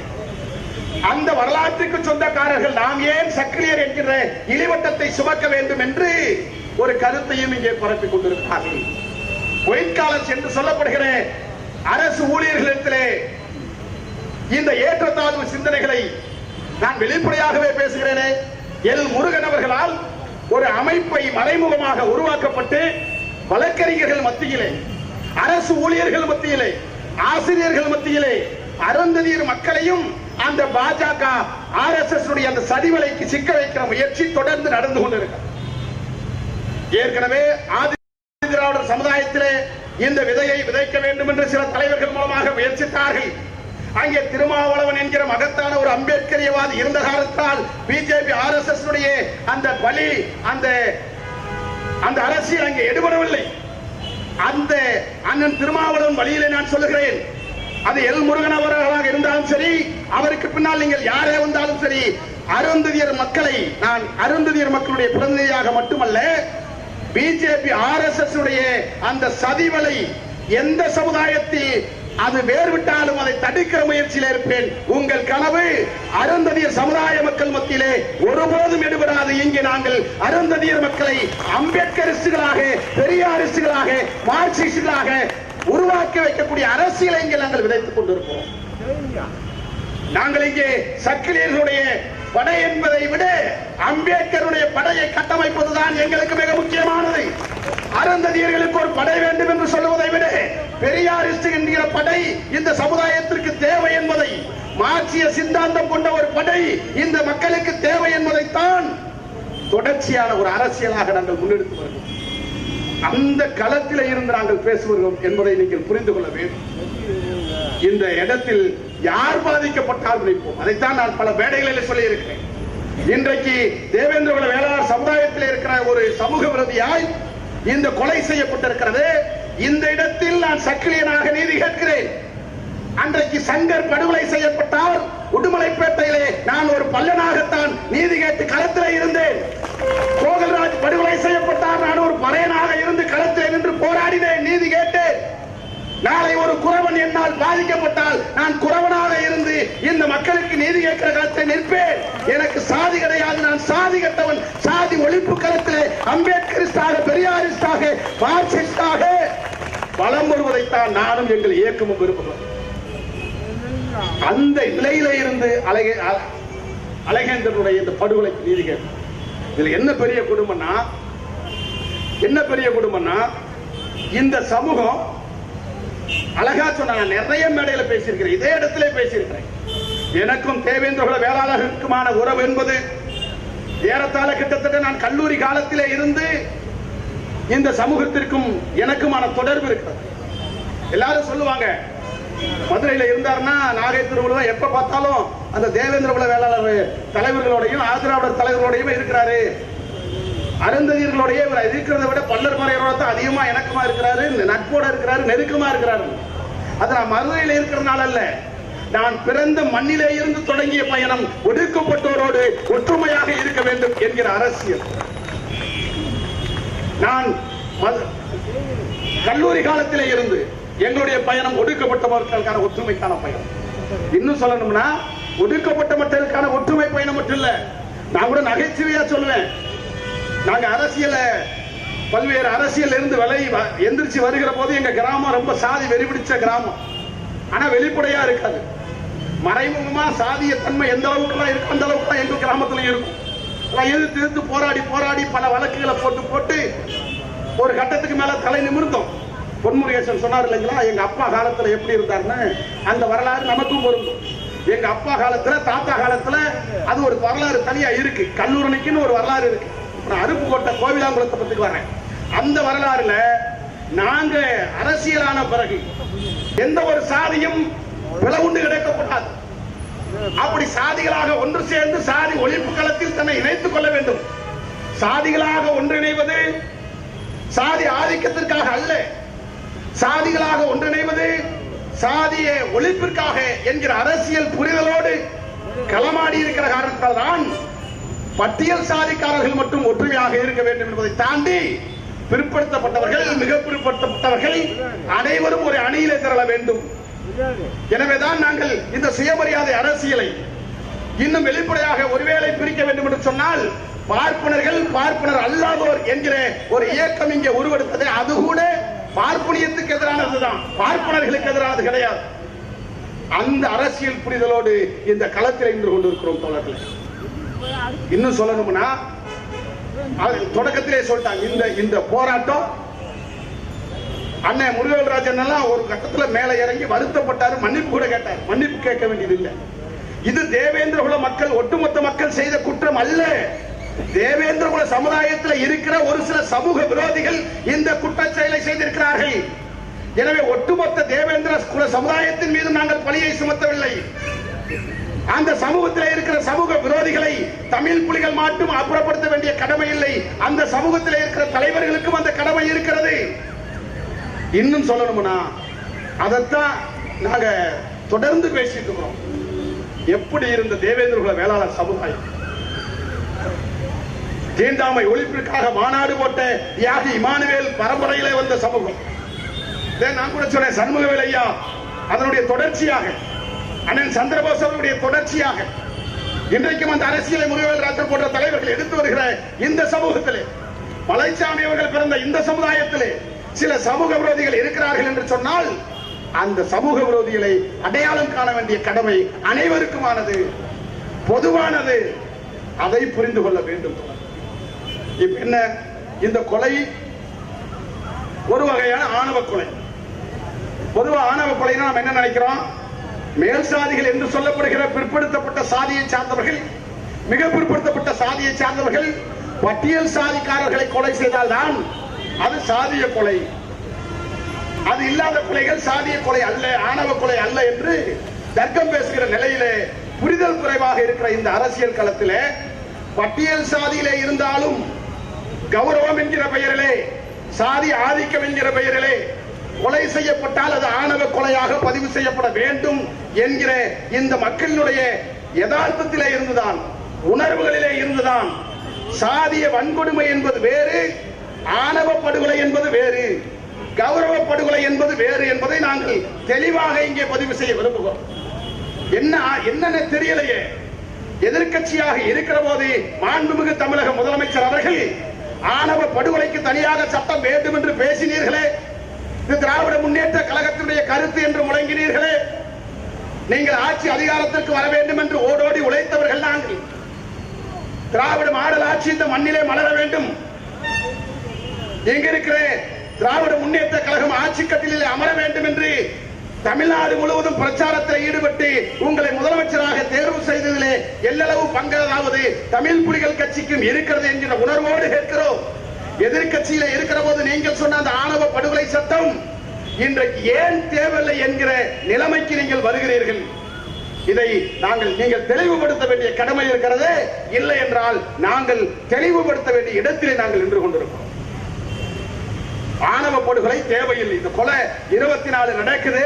அந்த வரலாற்றுக்கு சொந்தக்காரர்கள் நாம் ஏன் சக்கிலியர் என்கிற இழிவட்டத்தை சுமக்க வேண்டும் என்று ஒரு கருத்தையும் இங்கே பரப்பிக் கொண்டிருக்கிறார்கள். ஒயிட் காலர்ஸ் என்று சொல்லப்படுகிற அரசு ஊழியர்களிடத்திலே இந்த ஏற்றத்தாழ்வு சிந்தனைகளை நான் வெளிப்படையாகவே பேசுகிறேனே. எல் முருகன் அவர்களால் ஒரு அமைப்பை மறைமுகமாக உருவாக்கப்பட்டு வழக்கறிஞர்கள் மத்தியிலே, அரசு ஊழியர்கள் மத்தியிலே, ஆசிரியர்கள் மத்தியிலே அருந்ததியர் மக்களையும் அந்த பாஜக RSS அந்த சதிவலைக்கு சிக்க வைக்கிற முயற்சி தொடர்ந்து நடந்து கொண்டிருக்கிறது. ஏற்கனவே ஆதி திராவிடர் சமுதாயத்திலே இந்த விதையை விதைக்க வேண்டும் என்று சில தலைவர்கள் மூலமாக முயற்சித்தார்கள். அங்கே திருமாவளவன் என்கிற மகத்தான ஒரு அம்பேத்கரியவாதி இருந்த காலத்தால் பிஜேபி RSS அந்த பலி அந்த அரசியல் அங்கே எடுபடவில்லை. அந்த அண்ணன் திருமாவளவன் வழியிலே நான் சொல்லுகிறேன், அது எல் முருகன் அவர்களாக இருந்தாலும் சரி, அவருக்கு பின்னால் நீங்கள் யாரே வந்தாலும் சரி, அருந்ததியர் மக்களை, நான் அருந்ததியர் மக்களுடைய பிரதிநிதியாக மட்டுமல்ல, பிஜேபி RSS அந்த சதிவலை எந்த சமுதாயத்தில் அது வேறுவிட்டாலும் அதை தடுக்கிற முயற்சியில் இருப்பேன். உங்கள் கனவு அருந்ததியர் சமுதாய மக்கள் மத்தியிலே ஒருபோதும் எடுபடாது. இங்கே நாங்கள் அருந்ததியர் மக்களை அம்பேத்கரிஸ்டுகளாக, பெரியாரிஸ்டுகளாக, மார்க்சிஸ்டுகளாக உருவாக்கி வைக்கக்கூடிய அரசியலை இங்கே நாங்கள் விதைத்துக் கொண்டிருக்கிறோம். நாங்கள் இங்கே சக்கிலியர்களுடைய படை என்பதை விட அம்பேத்கருடைய படையை கட்டமைப்பதுதான் எங்களுக்கு மிக முக்கியமானது. அருந்ததியர்களுக்கு ஒரு படை வேண்டும் என்று சொல்லுவதை விட பெரியாரிஸ்ட் என்கிற படை இந்த சமுதாயத்திற்கு தேவை என்பதை, மார்க்சிய சித்தாந்தம் கொண்ட ஒரு படை இந்த மக்களுக்கு தேவை என்பதைத்தான் தொடர்ச்சியான ஒரு அரசியலாக நாங்கள் முன்னெடுத்து வருகிறோம். அந்த களத்தில் இருந்து நாங்கள் பேசுகிறோம் என்பதை நீங்கள் புரிந்து கொள்ள வேண்டும். இந்த இடத்தில் யார் பாதிக்கப்பட்டால் நினைப்போம். அதைத்தான் நான் பல மேடைகளில் சொல்லி இருக்கிறேன். இன்றைக்கு தேவேந்திரகுல வேளாளர் சமுதாயத்தில் இருக்கிற ஒரு சமூக விரோதியாய் இந்த கொலை செய்யப்பட்டிருக்கிறது. இந்த இடத்தில் நான் சக்கிலியனாக நீதி கேட்கிறேன். அன்றைக்கு சங்கர் படுகொலை செய்யப்பட்டால் உடுமலைப்பேட்டையிலே நான் ஒரு பல்லனாகத்தான் நீதி கேட்டு களத்தில் இருந்தேன். கோகல்ராஜ் படுகொலை செய்யப்பட்டார், நான் ஒரு பறையனாக இருந்து களத்தில் நின்று போராடினேன், நீதி கேட்டேன். நாளை ஒரு குறவன் என்னால் பாதிக்கப்பட்டால் நான் குறவனாக இருந்து இந்த மக்களுக்கு நீதி கேட்கிற களத்தில் நிற்பேன். எனக்கு சாதி கிடையாது, நான் சாதி கட்டவன். சாதி ஒழிப்பு களத்திலே அம்பேத்கரிஸ்டாக, பெரியாரிஸ்டாக, மார்க்சிஸ்டாக பலம் வருவதைத்தான் நானும் எங்கள் இயக்கமும் விரும்புகிறோம். அந்த நிலையில இருந்து அழகேந்திரனுடைய இந்த படுகொலைக்கு நீதி கேட்கும். இதுல என்ன பெரிய குடும்பம்னா இந்த சமூகம் அழகா சொன்னாங்க. நிறைய மேடையில பேசியிருக்கிறேன், இதே இடத்துல பேசியிருக்கிறேன். எனக்கும் தேவேந்திரகுல வேளாளர்களுக்குமான உறவு என்பது ஏறத்தாழ கிட்டத்தட்ட நான் கல்லூரி காலத்திலே இருந்து இந்த சமூகத்திற்கும் எனக்குமான தொடர்பு இருக்கிறது. எல்லாரும் சொல்லுவாங்க, மதுரையில இருந்தாருன்னா நாகை திருவிழா எப்ப பார்த்தாலும் அந்த தேவேந்திரகுல வேளாளர் தலைவர்களோடையும் ஆதிராவிடர் தலைவர்களோடையும் இருக்கிறாரு. அருந்ததியர்களோடைய இருக்கிறத விட பல்லர் மறையோட தான் அதிகமா இணக்கமா இருக்கிறாரு, நட்போட இருக்கிறாரு, நெருக்கமா இருக்கிறாரு. அது நான் மதுரையில் இருக்கிறதுனால அல்ல, நான் பிறந்த மண்ணிலே இருந்து தொடங்கிய பயணம் ஒடுக்கப்பட்டோரோடு ஒற்றுமையாக இருக்க வேண்டும் என்கிற அரசியல். நான் கல்லூரி காலத்திலே இருந்து எங்களுடைய பயணம் ஒடுக்கப்பட்டவர்களுக்கான ஒற்றுமைக்கான பயணம். இன்னும் சொல்லணும்னா ஒடுக்கப்பட்ட மக்களுக்கான ஒற்றுமை பயணம் மட்டும் இல்ல, நான் கூட நகைச்சுவையா சொல்லுவேன். நாங்க பல்வேறு அரசியல் இருந்து எந்திரிச்சு வருகிற போது எங்க கிராமம் ரொம்ப சாதி வெறிபிடிச்ச கிராமம். ஆனா வெளிப்படையா இருக்காது, மறைமுகமா சாதிய தன்மை எந்த அளவுக்கு இருக்கு அந்த அளவுக்கு எங்க கிராமத்துல இருக்கும். எதிர்த்து போராடி பல வழக்குகளை போட்டு ஒரு கட்டத்துக்கு மேல தலை நிமிர்ந்தோம். பொன்முருகேசன் சொன்னார் இல்லைங்களா, எங்க அப்பா காலத்துல எப்படி இருந்தாருன்னு, அந்த வரலாறு நமக்கும் பொருந்தும். எங்க அப்பா காலத்துல, தாத்தா காலத்துல அது ஒரு வரலாறு தனியா இருக்கு. கல்லூரணிக்குன்னு ஒரு வரலாறு இருக்கு. அருப்புக்கோட்டை கோவிலாங்குளத்தை பத்தி வரேன். அந்த வரலாறுல நாங்க அரசியலான பிறகு எந்த ஒரு சாதியும் பிளவுண்டு கிடைக்கப்படாது. அப்படி சாதிகளாக ஒன்று சேர்ந்து சாதி ஒழிப்பு களத்தில் தன்னை இணைத்துக் கொள்ள வேண்டும். சாதிகளாக ஒன்றிணைவது சாதி ஆதிக்கத்திற்காக அல்ல, சாதிகளாக ஒன்றிணைவது சாதிய ஒழிப்பிற்காக என்கிற அரசியல் புரிதலோடு களமாடி இருக்கிற காரணத்தால் தான் பட்டியல் சாதிக்காரர்கள் மட்டும் ஒற்றுமையாக இருக்க வேண்டும் என்பதை தாண்டி பிற்படுத்தப்பட்டவர்கள், மிக பிற்படுத்தப்பட்டவர்கள் அனைவரும் ஒரு அணியிலே திரள வேண்டும். எனவேதான் நாங்கள் இந்த சுயமரியாதை அரசியலை இன்னும் வெளிப்படையாக ஒருவேளை பிரிக்க வேண்டும் என்று சொன்னால் பார்ப்பனர்கள், பார்ப்பனர் அல்லாதோர் என்கிற ஒரு இயக்கம் இங்கே உருவெடுத்தது. அது கூட பார்ப்பனியத்துக்கு எதிரானதுதான், பார்ப்பனர்களுக்கு எதிரானது கிடையாது. அந்த அரசியல் புரிதலோடு இந்த களத்தில் நின்று கொண்டிருக்கிறோம் தோழர்களே. இன்னும் சொல்லணும்னா தொடக்கத்திலே சொல்லிட்டாங்க, இந்த போராட்டம் அண்ணன் முருகராஜன் எல்லாம் ஒரு கட்டத்துல மேல இறங்கி வருத்தப்பட்டாரு, மன்னிப்பு கூட கேட்டார். மன்னிப்பு கேட்க வேண்டியது இல்லை. இது தேவேந்திரகுல மக்கள், ஒட்டுமொத்த மக்கள் செய்த குற்றம் அல்ல. தேவேந்திரகுல சமுதாயத்தில் இருக்கிற ஒரு சில சமூக விரோதிகள் இந்த குற்றச் செயலை செய்திருக்கிறார்கள். எனவே ஒட்டுமொத்த தேவேந்திர குல சமுதாயத்தின் மீது நாங்கள் பழியை சுமத்தவில்லை. அந்த சமூகத்தில் இருக்கிற சமூக விரோதிகளை தமிழ் புலிகள் மட்டும் அப்புறப்படுத்த வேண்டிய கடமை இல்லை, அந்த சமூகத்தில் இருக்கிற தலைவர்களுக்கும் அந்த கடமை இருக்கிறது. இன்னும் சொல்லணும்னா அதைத்தான் நாங்க தொடர்ந்து பேசிட்டு இருக்கிறோம். எப்படி இருந்த தேவேந்திரகுல வேளாளர் சமுதாயம், தீண்டாமை ஒழிப்பிற்காக மாநாடு போட்ட தியாகி இமானுவேல் பரம்பரையிலே வந்த சமூகம். நான் கூட சொன்னேன், சண்முகவேல் ஐயா அதனுடைய தொடர்ச்சியாக, அண்ணன் சந்திரபோஸ் அவருடைய தொடர்ச்சியாக இன்றைக்கும் அந்த அரசியலை முருகவேல் ராஜன் போன்ற தலைவர்கள் எடுத்து வருகிற இந்த சமூகத்திலே, மலைச்சாமி அவர்கள் பிறந்த இந்த சமுதாயத்திலே சில சமூக விரோதிகள் இருக்கிறார்கள் என்று சொன்னால் அந்த சமூக விரோதிகளை அடையாளம் காண வேண்டிய கடமை அனைவருக்குமானது, பொதுவானது. அதை புரிந்து கொள்ள வேண்டும். இப்ப என்ன, இந்த கொலை ஒரு வகையான ஆணவ கொலை. பொதுவா ஆணவ கொலைனா நம்ம என்ன நினைக்கிறோம், மேல் சாதிகள் என்று சொல்லப்படுகிற பிற்படுத்தப்பட்ட சாதியை சார்ந்தவர்கள், மிக பிற்படுத்தப்பட்ட சாதியை சார்ந்தவர்கள் பட்டியல் சாதிக்காரர்களை கொலை செய்தால் தான் அது சாதிய கொலை. அது இல்லாத கொலைகள் சாதிய கொலை அல்ல, ஆணவ கொலை அல்ல என்று தர்க்கம் பேசுகிற நிலையிலே புரிதல் குறைவாக இருக்கிற இந்த அரசியல் களத்திலே பட்டியல் சாதியிலே இருந்தாலும் கௌரவம் என்கிற பெயரிலே, சாதி ஆதிக்கம் என்கிற பெயரிலே கொலை செய்யப்பட்டால் அது ஆணவ கொலையாக பதிவு செய்யப்பட வேண்டும் என்கிற இந்த மக்களினுடைய யதார்த்தத்திலே இருந்துதான், உணர்வுகளிலே இருந்துதான் சாதிய வன்கொடுமை என்பது வேறு, ஆணவ படுகொலை என்பது வேறு, கௌரவ படுகொலை என்பது வேறு என்பதை நாங்கள் தெளிவாக இங்கே பதிவு செய்ய விரும்புகிறோம். என்ன தெரியலையே, எதிர்க்கட்சியாக இருக்கிற போது மாண்புமிகு தமிழக முதலமைச்சர் அவர்கள் ஆணவ படுகொலைக்கு தனியாக சட்டம் வேண்டும் என்று பேசினீர்களே, இது திராவிட முன்னேற்ற கழகத்தினுடைய கருத்து என்று முழங்கினீர்களே, நீங்கள் ஆட்சி அதிகாரத்திற்கு வர வேண்டும் என்று ஓடோடி உழைத்தவர்கள் நாங்கள். திராவிட மாடல் ஆட்சி இந்த மண்ணிலே மலர வேண்டும், எங்க இருக்கிற திராவிட முன்னேற்ற கழகம் ஆட்சி கட்டிலே அமர வேண்டும் என்று தமிழ்நாடு முழுவதும் பிரச்சாரத்தில் ஈடுபட்டு உங்களை முதலமைச்சராக தேர்வு செய்ததிலே எல்லளவு பங்காவது தமிழ் புலிகள் கட்சிக்கும் இருக்கிறது என்கிற உணர்வோடு கேட்கிறோம். எதிர்கட்சியில இருக்கிற போது நீங்கள் சொன்ன அந்த ஆணவ படுகொலை சட்டம் இன்றைக்கு ஏன் தேவையில்லை என்கிற நிலைமைக்கு நீங்கள் வருகிறீர்கள். இதை நீங்கள் தெளிவுபடுத்த வேண்டிய கடமை இருக்கிறது. இல்லை என்றால் நாங்கள் தெளிவுபடுத்த வேண்டிய இடத்திலே நாங்கள் நின்று கொண்டிருக்கிறோம். ஆணவ படுகொலை தேவையில்லை. இந்த கொலை 24 நடக்குது,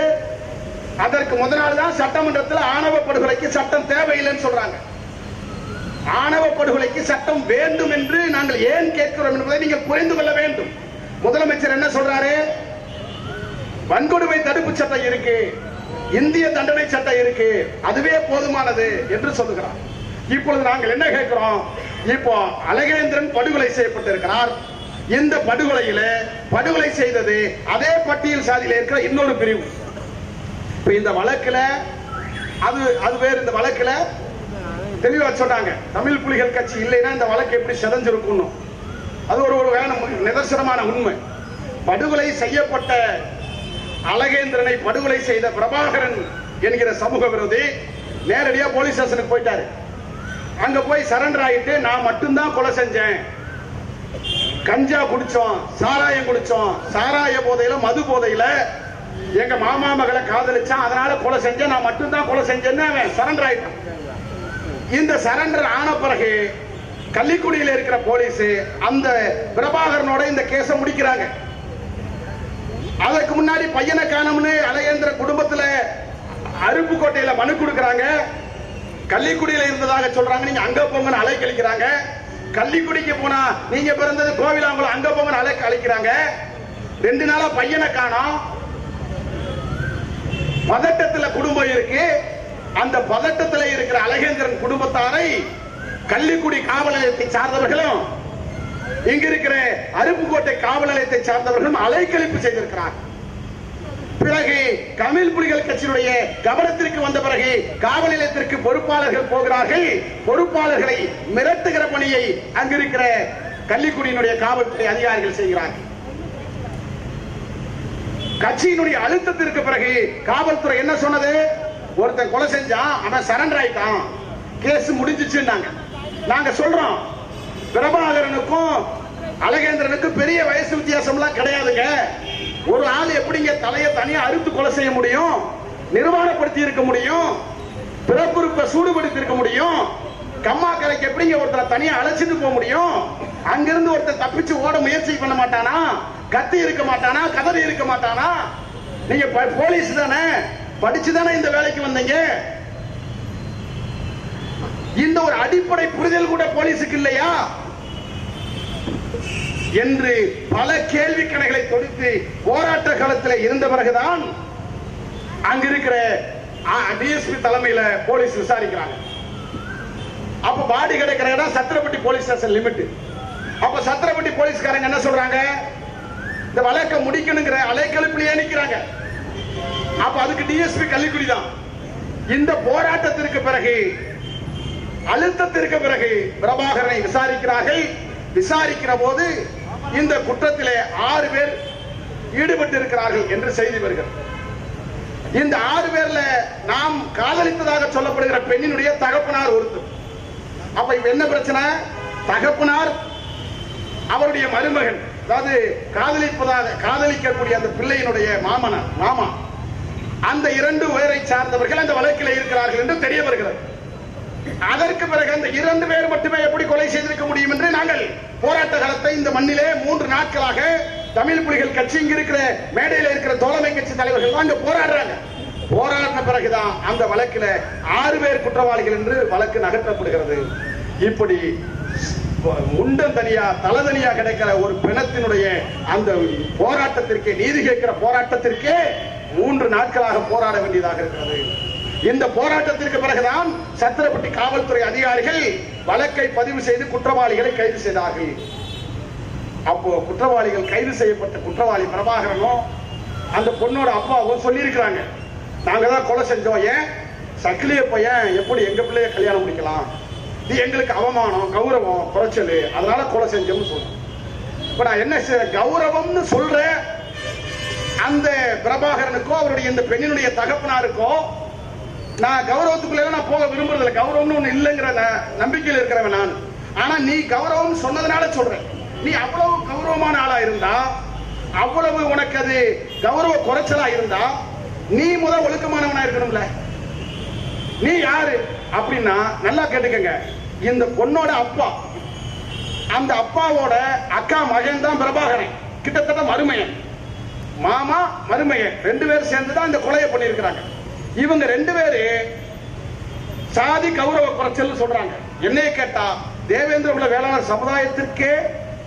அதற்கு முதல் நாள் தான் சட்டமன்றத்தில் ஆணவ படுகொலைக்கு சட்டம் தேவையில்லைன்னு சொல்றாங்க. ஆணவ படுகொலைக்கு சட்டம் வேண்டும் என்று நாங்கள் ஏன் கேட்கிறோம் என்பதை நீங்கள் புரிந்து கொள்ள வேண்டும். முதலமைச்சர் என்ன சொல்றாரு, வன்கொடுமை தடுப்பு சட்டம் இருக்கு, இந்திய தண்டனை சட்டம் இருக்கு, அதுவே போதுமானது என்று சொல்லுகிறார். இப்பொழுது நாங்கள் என்ன கேட்கிறோம், இப்போ அழகேந்திரன் படுகொலை செய்யப்பட்டிருக்கிறார். இந்த படுகொலையில படுகொலை செய்தது அதே பட்டியல் சாதியில இருக்கிற இன்னொரு பிரிவு. இந்த வழக்குல அது வேறு. இந்த வழக்குல தெளிவா சொன்னாங்க, தமிழ் புலிகள் கட்சி இல்லைன்னா இந்த வழக்கு எப்படி செதஞ்சிருக்கும். அது ஒரு நிதர்சனமான உண்மை. படுகொலை செய்யப்பட்ட அழகேந்திரனை படுகொலை செய்த பிரபாகரன் என்கிற சமூக விரோதி நேரடியா போலீஸ் ஸ்டேஷனுக்கு போயிட்டாரு. அங்க போய் சரண்டர் ஆயிட்டு, நான் மட்டும்தான் கொலை செஞ்சேன், கஞ்சா குடிச்சோம், சாராயம் குடிச்சோம், சாராய போதையில மது போதையில எங்க மாமா மகளை காதலிச்சான், அதனால கொலை செஞ்சேன், நான் மட்டும்தான் கொலை செஞ்சேன்னு அவன் சரண்டர் ஆயிட்டான். இந்த சரண்டர் ஆன பிறகு கள்ளிக்குடியில் இருக்கிற போலீஸ் அந்த பிரபாகரனோட இந்த கேஸை முடிக்கிறாங்க. அதற்கு முன்னாடி பையனை காணோம்னு அழகேந்திர குடும்பத்துல அருப்புக்கோட்டையில மனு கொடுக்கறாங்க. கள்ளிக்குடியில இருந்ததாக சொல்றாங்க, நீங்க அங்க போங்கன்னு அழைக்கிறாங்க. கள்ளிக்குடிக்கு போனா நீங்க பிறந்தது கோவிலாங்குளம், அங்க போங்கன்னு அழைக்கிறாங்க. 2 நாளா பையனை காணோம். பதட்டத்துல குடும்பம் இருக்கு. அந்த பதட்டத்தில் இருக்கிற அழகேந்திரன் குடும்பத்தாரை கள்ளிக்குடி காவல் நிலையத்தை சார்ந்தவர்களும் இங்க இருக்கிற அருப்புக்கோட்டை காவல் நிலையத்தை சார்ந்தவர்களும் அலைக்கழிப்பு செய்திருக்கிறார். பிறகு தமிழ் புலிகள் கட்சியினுடைய கவனத்திற்கு வந்த பிறகு காவல் நிலையத்திற்கு பொறுப்பாளர்கள் போகிறார்கள். பொறுப்பாளர்களை மிரட்டுகிற பணியை அங்கிருக்கிற கள்ளிக்குடியினுடைய காவல்துறை அதிகாரிகள் செய்கிறார்கள். கட்சியினுடைய அழுத்தத்திற்கு பிறகு காவல்துறை என்ன சொன்னது? ஒருத்தன் கொலை செஞ்சான், அவன் சரண்டர் ஆயிட்டான், கேஸ் முடிஞ்சிச்சு. நாங்க சொல்றோம், பிரபாகரனுக்கும் அழகேந்திரனுக்கும் பெரிய வயசு வித்தியாசம்லாம் கிடையாதுங்க. ஒரு ஆள் எப்படிங்க தலையை தனியா அறுத்து கொலை செய்ய முடியும்? நிர்வாணப்படுத்தி இருக்க முடியும், பிறப்புறுப்பை சூடுபடுத்தி இருக்க முடியும். கம்மாக்கரைக்கு எப்படிங்க ஒருத்தரை தனியா அழைச்சிட்டு போக முடியும்? அங்கிருந்து ஒருத்தர் தப்பிச்சு ஓட முயற்சி பண்ண மாட்டானா? கத்தி இருக்க மாட்டானா? கதறி இருக்க மாட்டானா? நீங்க போலீஸ் தானே, படிச்சுதானே இந்த வேலைக்கு வந்தீங்க. இந்த ஒரு அடிப்படை புரிதல் கூட போலீஸுக்கு இல்லையா என்று பல கேள்வி கணைகளை தொடுத்து போராட்ட காலத்தில் இருந்த பிறகுதான் அங்க இருக்கிற டிஎஸ்பி தலைமையில போலீஸ் விசாரிக்கிறாங்க. அப்ப பாடி கிடைக்கிற இடம் சத்திரப்பட்டி போலீஸ் ஸ்டேஷன் லிமிட். அப்ப சத்திரப்பட்டி போலீஸ்காரங்க என்ன சொல்றாங்க? இந்த வழக்கை முடிக்கணுங்கிற அலைக்கழிப்பிலேயே நிக்கிறாங்க. அப்ப அதுக்கு டிஎஸ்பி கள்ளிக்குடி தான். இந்த போராட்டத்திற்கு பிறகு, அழுத்தத்திற்கு பிறகு பிரபாகரனை விசாரிக்கிறார்கள். விசாரிக்கிற போது இந்த குற்றத்திலே 6 பேர் ஈடுபட்டு இருக்கிறார்கள் என்று செய்தி வருகிறது. இந்த 6 பேர்ல நாம் காதலித்ததாக சொல்லப்படுகிற பெண்ணினுடைய தகப்பனார் ஒருத்தர். அப்ப இப்ப என்ன பிரச்சனை? தகப்பனார், அவருடைய மருமகன், அதாவது காதலிக்கக்கூடிய அந்த பிள்ளையினுடைய மாமா, அந்த 2 பேரை சார்ந்தவர்கள் அந்த வழக்கில் இருக்கிறார்கள் என்று தெரிய வருகிறது. அதற்கு பிறகு அந்த 2 பேர் மட்டுமே எப்படி கொலை செய்திருக்க முடியும் என்று நாங்கள் போராட்ட காலத்தை இந்த மண்ணிலே 3 நாட்களாக தமிழ் புலிகள் கட்சி இங்க இருக்கிற மேடையில் இருக்கிற தோழமை கட்சி தலைவர்கள் அங்க போராடுறாங்க. போராடின பிறகுதான் அந்த வழக்கில் 6 பேர் குற்றவாளிகள் என்று வழக்கு நகர்த்தப்படுகிறது. இப்படி முண்டம் தனியா தலதனியா கிடைக்கிற ஒரு பிணத்தினுடைய அந்த போராட்டத்திற்கு, நீதி கேட்கிற போராட்டத்திற்கே 3 நாட்களாக போராட வேண்டியதாக இருக்கிறது. இந்த போராட்டத்திற்கு பிறகுதான் சத்திரப்பட்டி காவல்துறை அதிகாரிகள் வழக்கை பதிவு செய்து குற்றவாளிகளை கைது செய்தார்கள். அப்போ குற்றவாளிகள் கைது செய்யப்பட்ட குற்றவாளி பிரபாகரனும் அந்த பொண்ணோட அப்பாவும் சொல்லி இருக்கிறாங்க, நாங்க தான் கொலை செஞ்சோம். ஏன் சக்கிலிய பையன் எப்படி எங்க பிள்ளைய கல்யாணம் முடிக்கலாம்? இது எங்களுக்கு அவமானம், கௌரவம் குறைச்சல், அதனால கொலை செஞ்சோம்னு சொல்றேன். இப்ப நான் என்ன கௌரவம்னு சொல்றேன், அந்த பிரபாகரனுக்கோ அவருடைய இந்த பெண்ணினுடைய தகப்பனாருக்கோ நான் கௌரவத்துக்குள்ள நான் போக விரும்புறதில்லை. கௌரவம்னு ஒண்ணு இல்லைங்கிற நம்பிக்கையில் இருக்கிறவன் நான். ஆனா நீ கௌரவம் சொன்னதுனால சொல்றேன். நீ அவ்வளவு கௌரவமான ஆளா இருந்தா, அவ்வளவு உனக்கு அது கௌரவ குறைச்சலா இருந்தா, நீ முதல் ஒழுக்கமானவனா இருக்கணும்ல. நீ யாரு அப்படின்னா நல்லா கேட்டுக்கங்க. இந்த பொண்ணோட அப்பா, அந்த அப்பாவோட அக்கா மகன் தான் பிரபாகரன், கிட்டத்தட்ட மருமையன். மாமா மருமையன் 2 பேர் சேர்ந்துதான் இந்த கொலையை பண்ணியிருக்கிறாங்க. இவங்க 2 பேரு சாதி கௌரவ குறைச்சல் சொல்றாங்க. என்னைய கேட்டா தேவேந்திர குல வேளாளர் சமுதாயத்திற்கே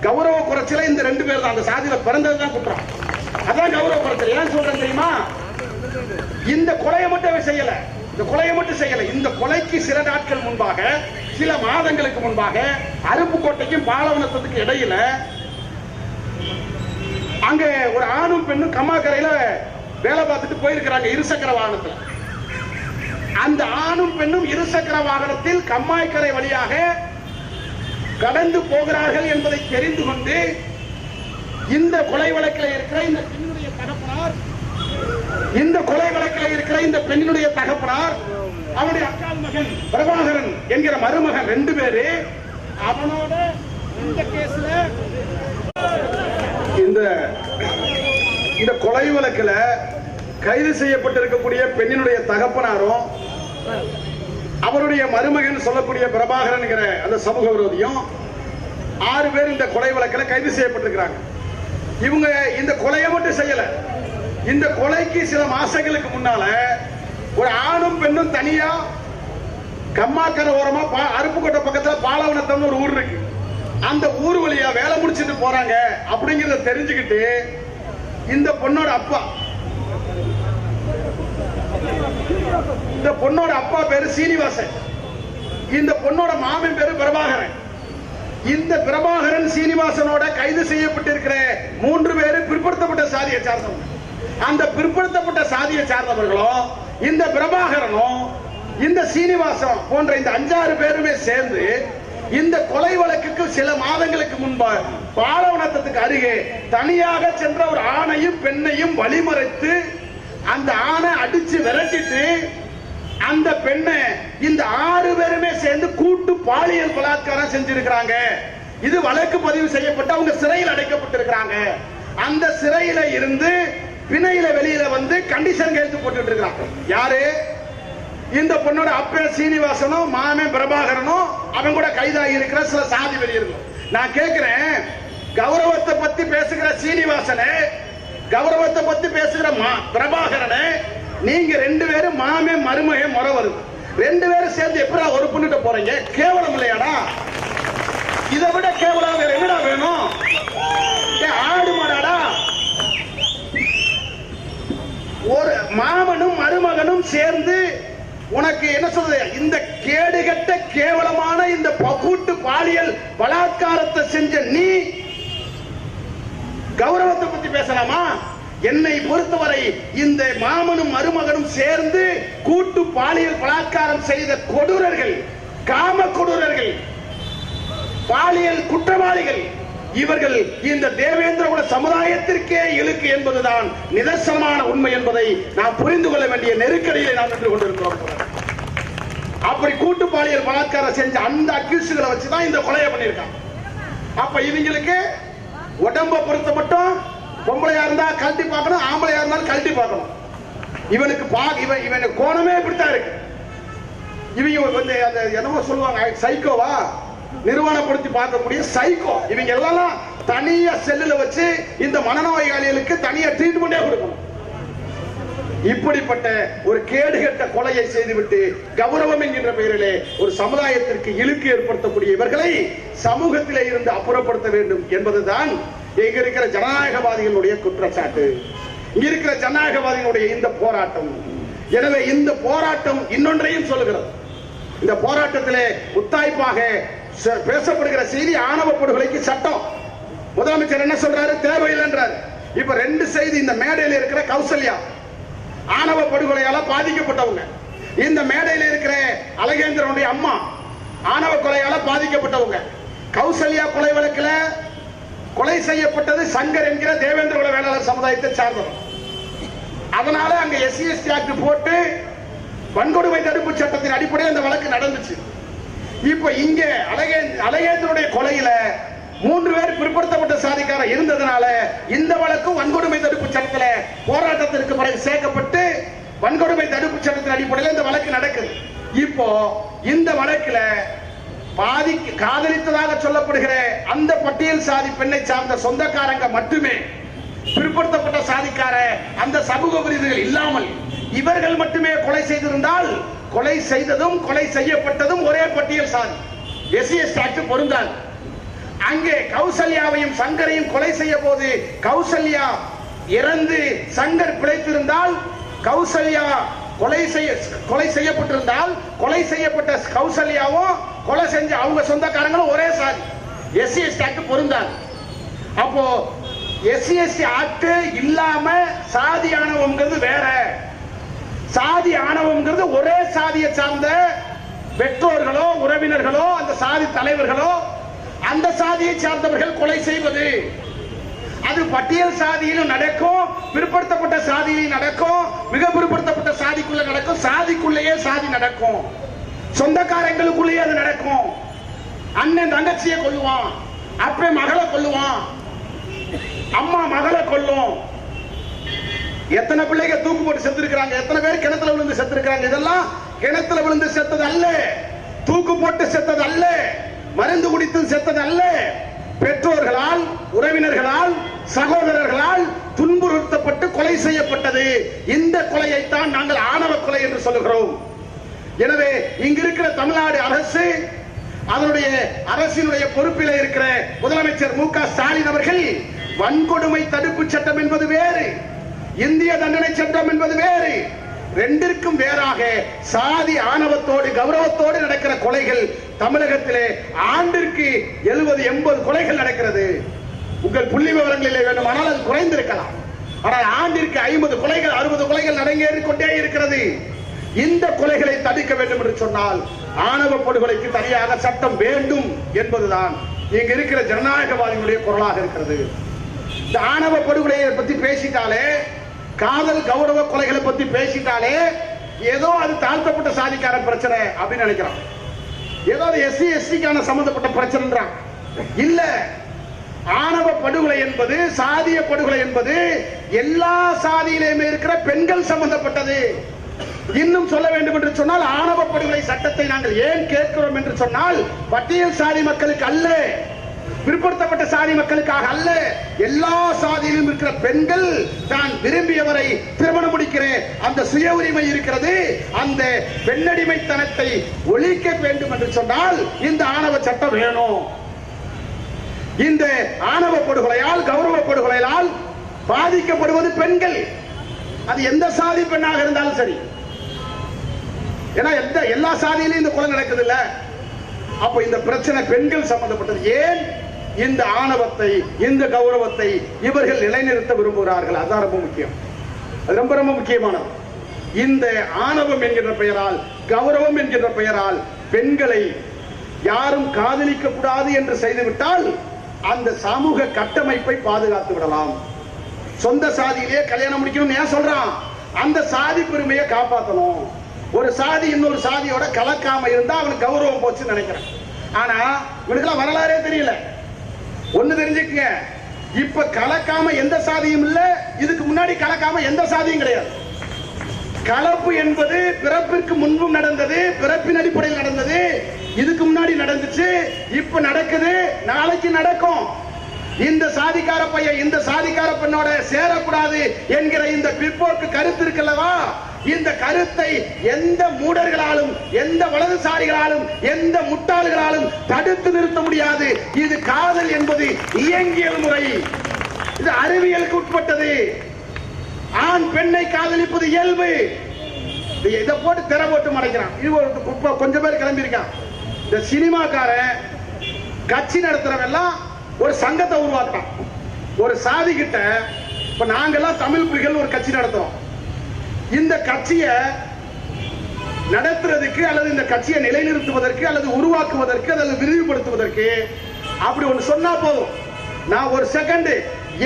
கௌரவ குறைச்சல இந்த 2 பேர் தான், அந்த சாதியில பிறந்ததுதான் குற்றம். அதான் கௌரவ குறைச்சல். ஏன் சொல்றேன் தெரியுமா? இந்த கொலையை மட்டும் செய்யல, இந்த கொலைக்கு சில நாட்கள் முன்பாக, சில மாதங்களுக்கு முன்பாக அருப்புக்கோட்டைக்கும் பாலவனத்துக்கு இடையில அங்க ஒரு ஆணும் பெண்ணும் கம்மாக்கரையில வேலை பார்த்துட்டு போயிருக்கிறாங்க இருசக்கர வாகனத்துல. அந்த ஆணும் பெண்ணும் இருசக்கர வாகனத்தில் கம்மாய்க்கரை வழியாக கடந்து போகிறார்கள் என்பதை தெரிந்து கொண்டு இந்த கொலை வழக்கில் இருக்கிற இந்த பெண்ணுடைய தகப்பனார், அவனுடைய அக்கால் மகன் பிரபாகரன் என்கிற மருமகன் 2 பேரு அவனோட இந்த கேஸ்ல இந்த கொலை வழக்கில் கைது செய்யப்பட்டிருக்கக்கூடிய பெண்ணினுடைய தகப்பனாரும் அவருடைய மருமகன் சொல்லக்கூடிய பிரபாகரன் அந்த சமூக விரோதியும் 6 பேர் இந்த கொலை வழக்கில் கைது செய்யப்பட்டிருக்கிறாங்க. இவங்க இந்த கொலையை மட்டும் செய்யல. இந்த கொலைக்கு சில மாசங்களுக்கு முன்னால ஒரு ஆணும் பெண்ணும் தனியா கம்மாக்கரை ஓரமா அருப்புக்கோட்டை பக்கத்துல பாலவனத்தம்னு ஒரு ஊர் இருக்கு. அந்த ஊர் வழியா வேலை முடிச்சுட்டு போறாங்க அப்படிங்கறத தெரிஞ்சுக்கிட்டு இந்த பொண்ணோட அப்பா பேரு சீனிவாசன், இந்த பொண்ணோட மாமன் பேரு பிரபாகரன். இந்த பிரபாகரன் சீனிவாசனோட கைது செய்யப்பட்டிருக்கிற 3 பேரு பிற்படுத்தப்பட்ட சாதியை சார்ந்தவங்க. அந்த பிற்படுத்தப்பட்ட சாதியை சார்ந்தவர்களும் இந்த பிரபாகரனும் இந்த சீனிவாசன் போன்ற இந்த 5-6 பேருமே சேர்ந்து இந்த கொலை வழக்குக்கு சில மாதங்களுக்கு முன்பாக பாலவனத்துக்கு அருகே தனியாக சென்ற ஒரு ஆணையும் பெண்ணையும் வழிமறைத்து அந்த ஆணை அடிச்சு விரட்டிட்டு அந்த பெண்ணை இந்த 6 பேருமே சேர்ந்து கூட்டு பாலியல் பலாத்காரம் செஞ்சிருக்கிறாங்க. இது வழக்கு பதிவு செய்யப்பட்டு அவங்க சிறையில் அடைக்கப்பட்டிருக்கிறாங்க. அந்த சிறையில இருந்து பிணையில வெளியில வந்து கண்டிஷன் கையெழுத்து போட்டு இருக்காங்க. யாரு? இந்த பொண்ணோட அப்பே சீனிவாசனும் மாமன் பிரபாகரனும் அவங்க கூட கைதாகி இருக்கிற சில சாதி வெறியர்கள். நான் கேட்கிறேன், கௌரவத்தை பத்தி பேசுகிற சீனிவாசனே, கௌரவத்தை பத்தி பேசுகிற பிரபாகரனே, நீங்க 2 பேரும் மாமன் மருமகன் முறை வருது, 2 பேரும் சேர்ந்து எப்படி ஒரு பொண்ணுட்ட போறீங்க? கேவலம் இல்லையாடா? இதை விட கேவலம் வேற என்னடா வேணும்? ஆடு மாடாடா? ஒரு மாமனும் மருமகனும் சேர்ந்து உனக்கு என்ன சொல்றது? இந்த கேடுகட்ட கேவலமான இந்த கூட்டு பாலியல் பலாத்காரத்தை செஞ்ச நீ கௌரவத்தை பத்தி பேசலாமா? என்னை பொறுத்தவரை இந்த மாமனும் மருமகனும் சேர்ந்து கூட்டு பாலியல் பலாத்காரம் செய்த கொடூரர்கள், காம கொடூரர்கள், பாலியல் குற்றவாளிகள், இவர்கள் இந்த தேவேந்திரகுல சமுதாயத்திற்கே இழுக்கு என்பதுதான் நிதர்சனமான உண்மை என்பதை நாம் புரிந்து கொள்ள வேண்டிய நெருக்கடியை நாம் நின்று கொண்டிருக்கிறோம். அப்படி கூட்டு பாலியல் பலாத்காரம் செஞ்ச அந்த அக்யூஸ்களை வச்சுதான் இந்த கொலையை பண்ணியிருக்காங்க. அப்ப இவங்களுக்கு உடம்ப பொறுத்த மட்டும் பொம்பளையா இருந்தா கழட்டி பார்க்கணும், ஆம்பளையா இருந்தாலும் கழட்டி பார்க்கணும். இவனுக்கு கோணமே இப்படித்தான் இருக்கு. இவங்க வந்து அந்த என்னமோ சொல்லுவாங்க, சைக்கோவா நிறுவனப்படுத்தி பார்க்கக்கூடிய சைக்கோ. இவங்க எல்லாம் தனியா செல்லுல வச்சு இந்த மனநோயாளிகளுக்கு தனியா ட்ரீட்மெண்டே கொடுக்கணும். இப்படிப்பட்ட ஒரு கேடுகட்ட கொலையை செய்துவிட்டு கௌரவம் என்கின்ற பெயரிலே ஒரு சமுதாயத்திற்கு இழுக்கு ஏற்படுத்தக்கூடிய இவர்களை சமூகத்திலே இருந்து அப்புறப்படுத்த வேண்டும் என்பதுதான் இங்க இருக்கிற ஜனநாயகவாதிகளுடைய குற்றச்சாட்டு, இங்க இருக்கிற ஜனநாயகவாதிகளுடைய இந்த போராட்டம். எனவே இந்த போராட்டம் இன்னொன்றையும் சொல்லுகிறது. இந்த போராட்டத்திலே முத்தாய்ப்பாக பேசப்படுகிற செய்தி ஆணவ படுகொலைக்கு சட்டம். முதலமைச்சர் என்ன சொல்றாரு? தேவையில்லைன்றார். இப்ப 2 செய்தி. இந்த மேடையில் இருக்கிற கௌசல்யா ஆணவ படுகொலையால பாதிக்கப்பட்டவங்க, இந்த மேடையில் இருக்கிற அழகேந்திரனுடைய அம்மா ஆணவ கொலையால பாதிக்கப்பட்டவங்க. கௌசல்யா கொலை வழக்கில் கொலை செய்யப்பட்டது சங்கர் என்கிற தேவேந்திரகுல வேளாளர் சமுதாயத்தை சார்ந்தவர். அதனால அங்க SC/ST ஆக்ட் போட்டு வன்கொடுமை தடுப்பு சட்டத்தின் அடிப்படையில் அந்த வழக்கு நடந்துச்சு. இப்ப இங்க அழகேந்திரனுடைய கொலையில 3 பேர் பிற்படுத்தப்பட்ட சாதிக்கார இருந்ததுனால இந்த வழக்கு வன்கொடுமை தடுப்பு சட்டத்தில் போராட்டத்திற்கு பிறகு சேர்க்கப்பட்டு வன்கொடுமை தடுப்பு சட்டத்தின் அடிப்படையில் இந்த வழக்கு நடக்குது. இப்போ இந்த வழக்கில் காதலித்ததாக சொல்லப்படுகிற அந்த பட்டியல் சாதி பெண்ணை சார்ந்த சொந்தக்காரங்க மட்டுமே, பிற்படுத்தப்பட்ட சாதிக்கார அந்த சமூக விரோதிகள் இல்லாமல் இவர்கள் மட்டுமே கொலை செய்திருந்தால் கொலை செய்ததும் கொலை செய்யப்பட்டதும் ஒரே பட்டியல் சாதி, SC/ST ஆக்ட் பொருந்தாது. அங்கே கௌசல்யாவையும் சங்கரையும் கொலை செய்ய போது கௌசல்யா இறந்து சங்கர் பிழைத்திருந்தால், கௌசல்யா கொலை செய்யப்பட்டிருந்தால் கொலை செய்யப்பட்ட கௌசல்யாவும் கொலை செஞ்ச அவங்க சொந்தக்காரங்களும் ஒரே சாதி, SC/ST ஆக்ட் பொருந்தாது. அப்போ SC/ST ஆக்ட் இல்லாம சாதி ஆணவம்ங்கிறது வேற. சாதி ஆணவம்ங்கிறது ஒரே சாதியை சார்ந்த பெற்றோர்களோ உறவினர்களோ அந்த சாதி தலைவர்களோ அந்த சாதியை சார்ந்தவர்கள் கொலை செய்வது. அது பட்டியல் சாதியிலும் நடக்கும், பிற்படுத்தப்பட்ட சாதியிலும் நடக்கும், மிக பிற்படுத்தப்பட்ட சாதிக்குள்ள நடக்கும், சாதிக்குள்ளேயே சாதி நடக்கும், சொந்தக்காரங்களுக்குள்ளேயே அது நடக்கும். அண்ணன் தங்கச்சியை கொல்லுவான், அப்ப மகளை கொல்லுவான், அம்மா மகளை கொல்லும். எத்தனை பிள்ளைங்க தூக்கு போட்டு செத்துருக்காங்க, எத்தனை பேர் கிணத்துல விழுந்து செத்துருக்காங்க. இதெல்லாம் கிணத்துல விழுந்து செத்தது அல்ல, தூக்கு போட்டு செத்தது அல்ல, மருந்து குடித்து செத்தது அல்ல, பெற்றோர்களால், உறவினர்களால், சகோதரர்களால் துன்புறுத்தப்பட்டு கொலை செய்யப்பட்டது. இந்த கொலையைத்தான் நாங்கள் ஆணவ கொலை என்று சொல்லுகிறோம். எனவே இங்க இருக்கிற தமிழ்நாடு அரசு, அதனுடைய அரசினுடைய பொறுப்பில் இருக்கிற முதலமைச்சர் மு க ஸ்டாலின் அவர்கள் வன்கொடுமை தடுப்பு சட்டம் என்பது வேறு, இந்திய தண்டனை சட்டம் என்பது வேறு, ரெண்டிற்கும் வேறாக சாதி ஆணவத்தோடு கௌரவத்தோடு நடக்கிற கொலைகள் தமிழகத்திலே ஆண்டிற்கு 70-80 கொலைகள் நடக்கிறது. உங்கள் புள்ளி விவரங்களிலே வேண்டுமானால் அது குறைந்திருக்கலாம். ஆனால் ஆண்டிற்கு 50 கொலைகள் 60 கொலைகள் நடந்தேறிக் கொண்டே இருக்கிறது. இந்த கொலைகளை தடுக்க வேண்டும் என்று சொன்னால் ஆணவ படுகொலைக்கு தனியாக சட்டம் வேண்டும் என்பதுதான் இங்க இருக்கிற ஜனநாயகவாதிகளுடைய குரலாக இருக்கிறது. இந்த ஆணவ படுகொலையை பத்தி பேசிட்டாலே, காதல் கௌரவ கொலைகளை பத்தி பேசிட்டாலே ஏதோ அது தாழ்த்தப்பட்ட சாதிக்கார பிரச்சனை அப்படின்னு நினைக்கிறான். ஏதோ அது எஸ்சி எஸ்டிக்கான சம்பந்தப்பட்ட பிரச்சனைன்றான். இல்ல, ஆணவ படுகொலை என்பது, சாதிய படுகொலை என்பது எல்லா சாதியிலுமே இருக்கிற பெண்கள் சம்பந்தப்பட்டது. இன்னும் சொல்ல வேண்டும் என்று சொன்னால் ஆணவ படுகொலை சட்டத்தை நாங்கள் ஏன் கேட்கிறோம் என்று சொன்னால் பட்டியல் சாதி மக்களுக்கு அல்ல, பிற்படுத்தப்பட்ட சாதி மக்களுக்காக அல்ல, எல்லா சாதியிலும் இருக்கிற பெண்கள் தான் விரும்பியவரை திருமணம் முடிக்கிற அந்த சுய உரிமை இருக்கிறது. அந்த பெண்ணடிமைத்தனத்தை ஒழிக்க வேண்டும் என்று சொன்னால் இந்த ஆணவ சட்டம் வேணும். இந்த ஆணவ படுகொலையால், கௌரவ படுகொலையால் பாதிக்கப்படுவது பெண்கள். அது எந்த சாதி பெண்ணாக இருந்தாலும் சரி. ஏன்னா எல்லா சாதியிலும் இந்த கொலை நடக்குது இல்ல. அப்ப இந்த பிரச்சனை பெண்கள் சம்பந்தப்பட்டது. ஏன் இந்த ஆணவத்தை, இந்த கௌரவத்தை இவர்கள் நிலைநிறுத்த விரும்புகிறார்கள்? அதான் ரொம்ப முக்கியம். அது ரொம்ப ரொம்ப முக்கியமானது. இந்த ஆணவம் என்கின்ற பெயரால், கௌரவம் என்கின்ற பெயரால் பெண்களை யாரும் காதலிக்க கூடாது என்று செய்துவிட்டால் அந்த சமூக கட்டமைப்பை பாதுகாத்து விடலாம். சொந்த சாதியிலே கல்யாணம் முடிக்கணும் ஏன் சொல்றான்? அந்த சாதி பெருமையை காப்பாற்றணும். ஒரு சாதி இன்னொரு சாதியோட கலக்காம இருந்தா அவனுக்கு கௌரவம் போச்சுன்னு நினைக்கிறேன். ஆனா இவனுக்கெல்லாம் வரலாறே தெரியல. ஒண்ணு தெரிஞ்சுக்கங்க, இப்ப கலக்காம எந்த சாதியும் இல்ல, இதுக்கு முன்னாடி கலக்காம எந்த சாதியும் கிடையாது. கலப்பு என்பது பிறப்பிற்கு முன்பும் நடந்தது, பிறப்பின் அடிப்படையில் நடந்தது, இதுக்கு முன்னாடி நடந்துச்சு, இப்ப நடக்குது, நாளைக்கு நடக்கும். இந்த சாதிக்கார பையன் இந்த சாதிக்கார பெண்ணோட சேரக்கூடாது என்கிற இந்த பிற்போக்கு கருத்து இருக்கல்லவா, இந்த கருத்தை எந்த மூடர்களாலும், எந்த வலதுசாரிகளாலும், எந்த முட்டாள்களாலும் தடுத்து நிறுத்த முடியாது. இது காதல் என்பது இயங்கியல் முறை, இது அறிவியலுக்கு உட்பட்டது. ஆண் பெண்ணை காதலிப்பது இயல்பு. இதை போட்டு திற போட்டு மறைக்கிறான். இது கொஞ்சம் பேர் கிளம்பி இருக்கான். இந்த சினிமாக்காரன் கட்சி நடத்துறவெல்லாம் ஒரு சங்கத்தை உருவாக்குறான். ஒரு சாதி கிட்ட இப்ப நாங்கெல்லாம் தமிழ் புலிகள் ஒரு கட்சி நடத்துறோம். இந்த கட்சியை நடத்துறதுக்கு அல்லது இந்த கட்சியை நிலைநிறுத்துவதற்கு அல்லது உருவாக்குவதற்கு அல்லது விரிவுபடுத்துவதற்கு அப்படி ஒன்று சொன்னா போதும். நான் ஒரு செகண்ட்